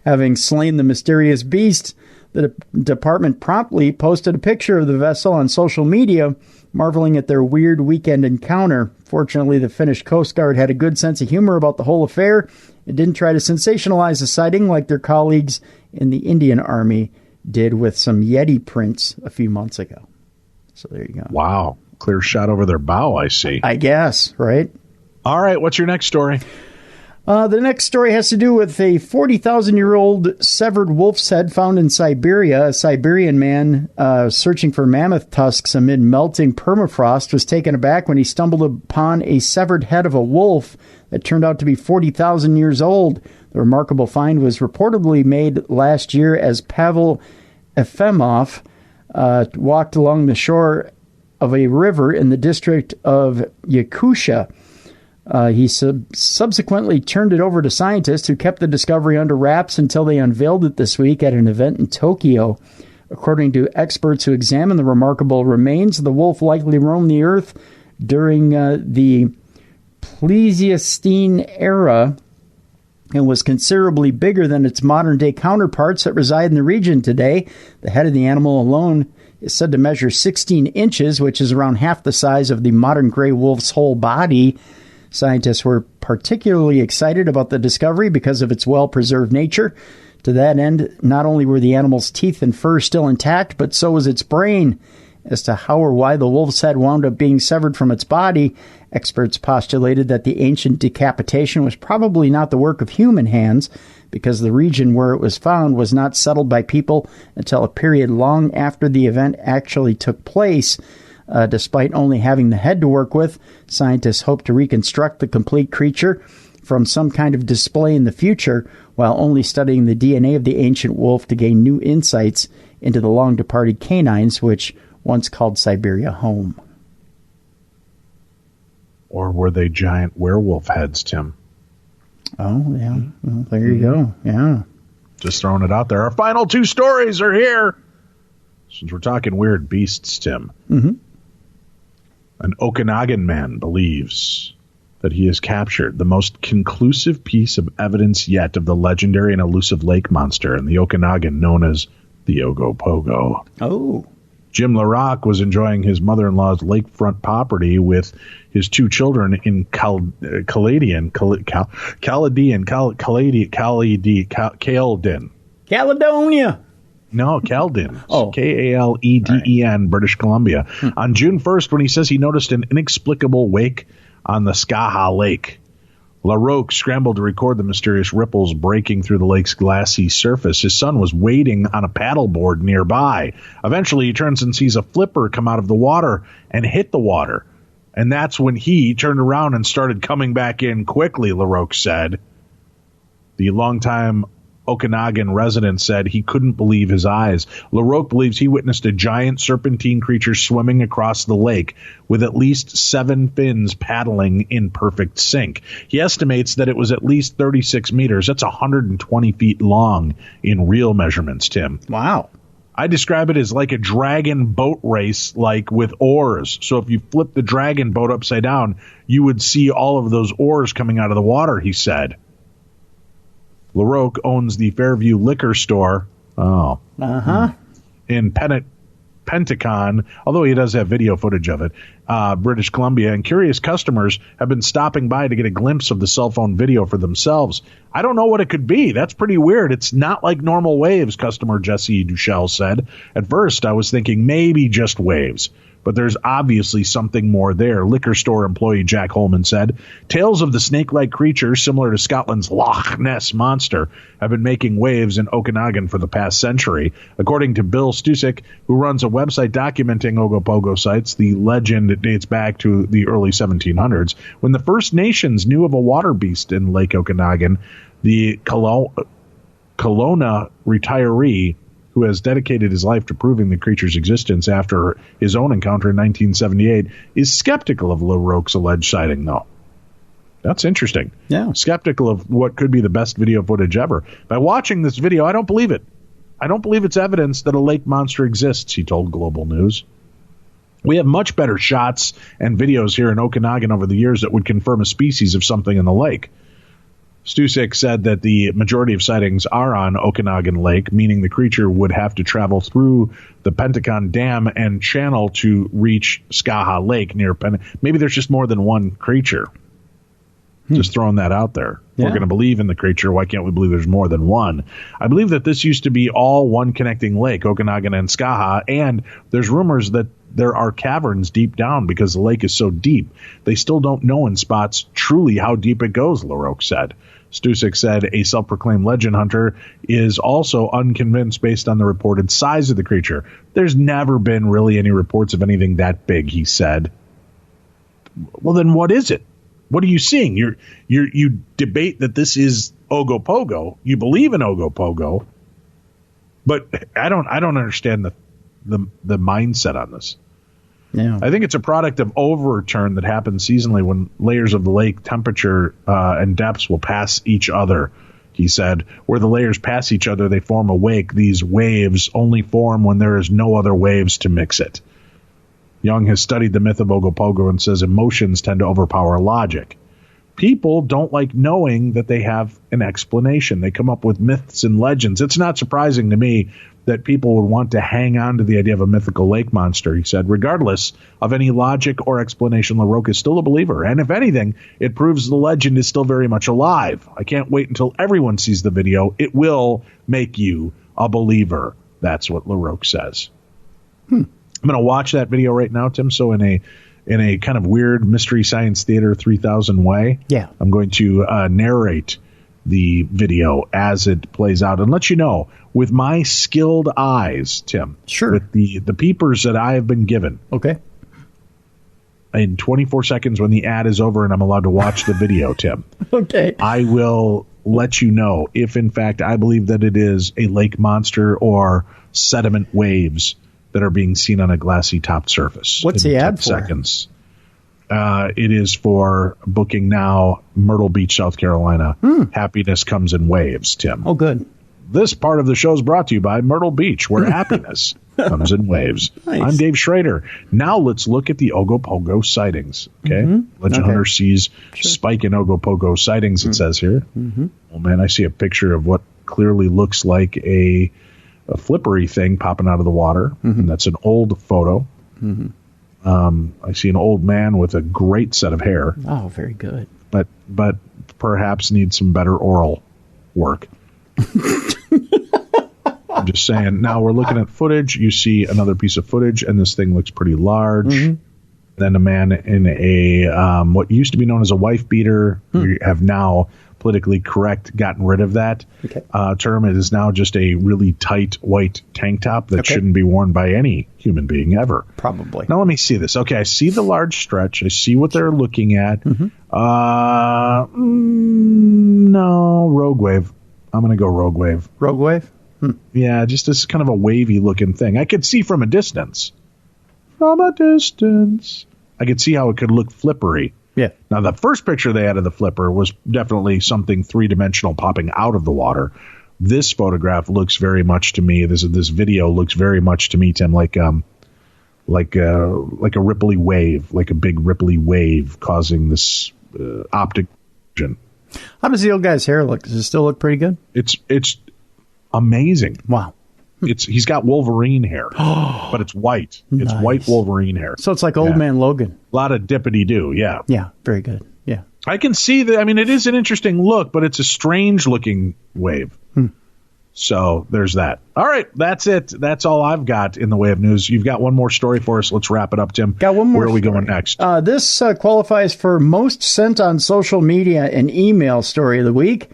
Having slain the mysterious beast, the department promptly posted a picture of the vessel on social media, marveling at their weird weekend encounter. Fortunately, the Finnish Coast Guard had a good sense of humor about the whole affair and didn't try to sensationalize the sighting like their colleagues in the Indian Army did with some Yeti prints a few months ago. So there you go. Wow. Clear shot over their bow, I see. I guess, right? All right, what's your next story? The next story has to do with a 40,000-year-old severed wolf's head found in Siberia. A Siberian man searching for mammoth tusks amid melting permafrost was taken aback when he stumbled upon a severed head of a wolf that turned out to be 40,000 years old. The remarkable find was reportedly made last year as Pavel Efimov walked along the shore of a river in the district of Yakutia. He subsequently turned it over to scientists who kept the discovery under wraps until they unveiled it this week at an event in Tokyo. According to experts who examined the remarkable remains, the wolf likely roamed the earth during the Pleistocene era and was considerably bigger than its modern-day counterparts that reside in the region today. The head of the animal alone is said to measure 16 inches, which is around half the size of the modern gray wolf's whole body. Scientists were particularly excited about the discovery because of its well-preserved nature. To that end, not only were the animal's teeth and fur still intact, but so was its brain. As to how or why the wolf's head wound up being severed from its body, experts postulated that the ancient decapitation was probably not the work of human hands, because the region where it was found was not settled by people until a period long after the event actually took place. Despite only having the head to work with, scientists hope to reconstruct the complete creature from some kind of display in the future, while only studying the DNA of the ancient wolf to gain new insights into the long-departed canines which once called Siberia home. Or were they giant werewolf heads, Tim? Oh, yeah. Well, there you go. Yeah. Just throwing it out there. Our final two stories are here. Since we're talking weird beasts, Tim. Mm-hmm. An Okanagan man believes that he has captured the most conclusive piece of evidence yet of the legendary and elusive lake monster in the Okanagan known as the Ogopogo. Oh. Jim LaRock was enjoying his mother-in-law's lakefront property with his two children in Caledon. Caledonia. No, Caledon. Oh. K-A-L-E-D-E-N, right. British Columbia. On June 1st, when he says he noticed an inexplicable wake on the Skaha Lake. LaRoque scrambled to record the mysterious ripples breaking through the lake's glassy surface. His son was waiting on a paddleboard nearby. Eventually, he turns and sees a flipper come out of the water and hit the water. And that's when he turned around and started coming back in quickly, LaRoque said. The longtime Okanagan resident said he couldn't believe his eyes. LaRoque believes he witnessed a giant serpentine creature swimming across the lake with at least 7 fins paddling in perfect sync. He estimates that it was at least 36 meters. That's 120 feet long in real measurements, Tim. Wow. I describe it as like a dragon boat race, like with oars. So if you flip the dragon boat upside down, you would see all of those oars coming out of the water, he said. LaRoque owns the Fairview Liquor Store in Pentacon, although he does have video footage of it, British Columbia, and curious customers have been stopping by to get a glimpse of the cell phone video for themselves. I don't know what it could be. That's pretty weird. It's not like normal waves, customer Jesse Duchel said. At first, I was thinking maybe just waves. but there's obviously something more there, liquor store employee Jack Holman said. Tales of the snake-like creature, similar to Scotland's Loch Ness Monster, have been making waves in Okanagan for the past century. According to Bill Stusek, who runs a website documenting Ogopogo sites, the legend dates back to the early 1700s, when the First Nations knew of a water beast in Lake Okanagan. The Kelowna retiree, who has dedicated his life to proving the creature's existence after his own encounter in 1978, is skeptical of LaRoque's alleged sighting, though. That's interesting. Yeah. Skeptical of what could be the best video footage ever. By watching this video, I don't believe it. I don't believe it's evidence that a lake monster exists, he told Global News. We have much better shots and videos here in Okanagan over the years that would confirm a species of something in the lake. Stusek said that the majority of sightings are on Okanagan Lake, meaning the creature would have to travel through the Pentagon Dam and channel to reach Skaha Lake near Maybe there's just more than one creature. Just throwing that out there. Yeah. We're going to believe in the creature. Why can't we believe there's more than one? I believe that this used to be all one connecting lake, Okanagan and Skaha, and there's rumors that there are caverns deep down because the lake is so deep. They still don't know in spots truly how deep it goes, LaRoque said. Stusek said a self-proclaimed legend hunter is also unconvinced based on the reported size of the creature. There's never been really any reports of anything that big, he said. Well, then what is it? What are you seeing? You debate that this is Ogopogo. You believe in Ogopogo, but I don't understand the mindset on this. Yeah. I think it's a product of overturn that happens seasonally when layers of the lake temperature and depths will pass each other, he said. Where the layers pass each other, they form a wake. These waves only form when there is no other waves to mix it. Young has studied the myth of Ogopogo and says emotions tend to overpower logic. People don't like knowing that they have an explanation. They come up with myths and legends. It's not surprising to me that people would want to hang on to the idea of a mythical lake monster, he said. Regardless of any logic or explanation, LaRoque is still a believer. And if anything, it proves the legend is still very much alive. I can't wait until everyone sees the video. It will make you a believer. That's what LaRoque says. I'm going to watch that video right now, Tim. So in a kind of weird Mystery Science Theater 3000 way, I'm going to narrate the video as it plays out and let you know with my skilled eyes, Tim. Sure. With the peepers that I have been given. Okay. In 24 seconds when the ad is over and I'm allowed to watch the video, Tim. Okay. I will let you know if, in fact, I believe that it is a lake monster or sediment waves that are being seen on a glassy topped surface. What's the ad for? Seconds. It is for booking now, Myrtle Beach, South Carolina. Happiness comes in waves, Tim. Oh, good. This part of the show is brought to you by Myrtle Beach, where happiness comes in waves. Nice. I'm Dave Schrader. Now let's look at the Ogopogo sightings. Okay, Legend Hunter sees spike in Ogopogo sightings. It says here. Oh man, I see a picture of what clearly looks like a flippery thing popping out of the water. And that's an old photo. I see an old man with a great set of hair. Oh, very good. But perhaps needs some better oral work. I'm just saying. Now we're looking at footage. You see another piece of footage, and this thing looks pretty large. Then a man in a what used to be known as a wife beater. We have now politically correct gotten rid of that term. It is now just a really tight white tank top that shouldn't be worn by any human being ever. Probably. Now let me see this. Okay, I see the large stretch. I see what they're looking at. No, Rogue Wave. I'm going to go Rogue Wave. Rogue Wave? Yeah, just this kind of a wavy looking thing. I could see from a distance. I could see how it could look flippery. Yeah. Now, the first picture they had of the flipper was definitely something three-dimensional popping out of the water. This photograph looks very much to me, this video looks very much to me, Tim, like a ripply wave, like a big ripply wave causing this optic vision. How does the old guy's hair look? Does it still look pretty good? It's amazing. Wow. He's got Wolverine hair, but it's white. It's white Wolverine hair. So it's like Old Man Logan. A lot of dippity-doo, yeah. Yeah, very good. Yeah. I can see that. I mean, it is an interesting look, but it's a strange-looking wave. So there's that. All right, that's it. That's all I've got in the way of news. You've got one more story for us. Let's wrap it up, Tim. Got one more. Where are we story. going next? This qualifies for most sent on social media and email story of the week.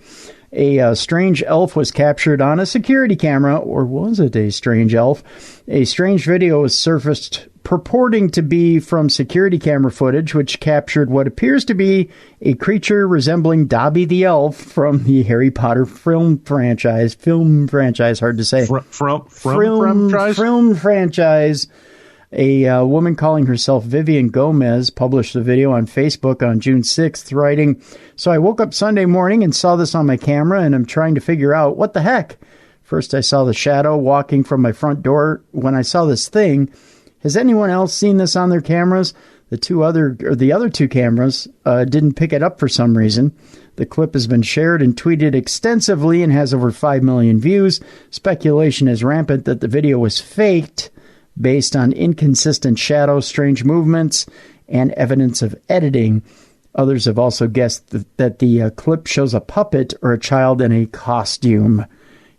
A strange elf was captured on a security camera, or was it a strange elf? A strange video was surfaced purporting to be from security camera footage, which captured what appears to be a creature resembling Dobby the Elf from the Harry Potter film franchise. Hard to say. Film franchise. A woman calling herself Vivian Gomez published the video on Facebook on June 6th, writing, "So I woke up Sunday morning and saw this on my camera, and I'm trying to figure out what the heck. First I saw the shadow walking from my front door when I saw this thing. Has anyone else seen this on their cameras? The other two cameras didn't pick it up for some reason. The clip has been shared and tweeted extensively and has over 5 million views. Speculation is rampant that the video was faked based on inconsistent shadows, strange movements, and evidence of editing. Others have also guessed that the clip shows a puppet or a child in a costume.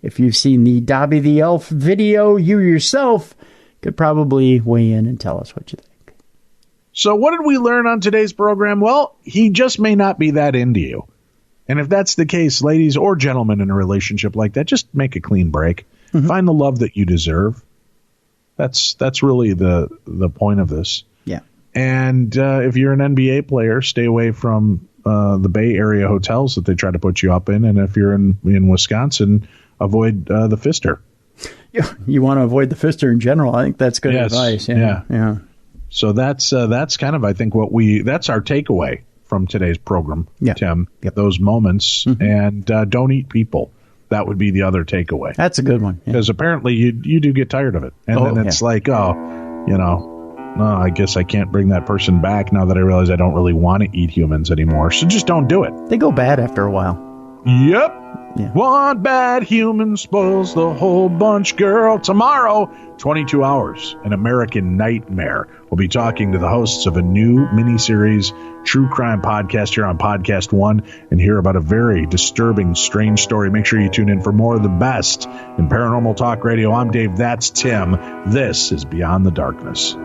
If you've seen the Dobby the Elf video, you yourself could probably weigh in and tell us what you think." So what did we learn on today's program? Well, he just may not be that into you. And if that's the case, ladies or gentlemen in a relationship like that, just make a clean break. Mm-hmm. Find the love that you deserve. That's really the point of this. Yeah. And if you're an NBA player, stay away from the Bay Area hotels that they try to put you up in. And if you're in Wisconsin, avoid the fister. You want to avoid the fister in general. I think that's good advice. Yeah. So that's kind of, I think, that's our takeaway from today's program, Tim. Yep. Those moments. Mm-hmm. And don't eat people. That would be the other takeaway. That's a good one. Because apparently you do get tired of it. And then it's like, I guess I can't bring that person back now that I realize I don't really want to eat humans anymore. So just don't do it. They go bad after a while. Yep. Yeah. One bad human spoils the whole bunch, girl. Tomorrow, 22 Hours, An American Nightmare. We'll be talking to the hosts of a new miniseries true crime podcast here on Podcast One and hear about a very disturbing, strange story. Make sure you tune in for more of the best in Paranormal Talk Radio. I'm Dave. That's Tim. This is Beyond the Darkness.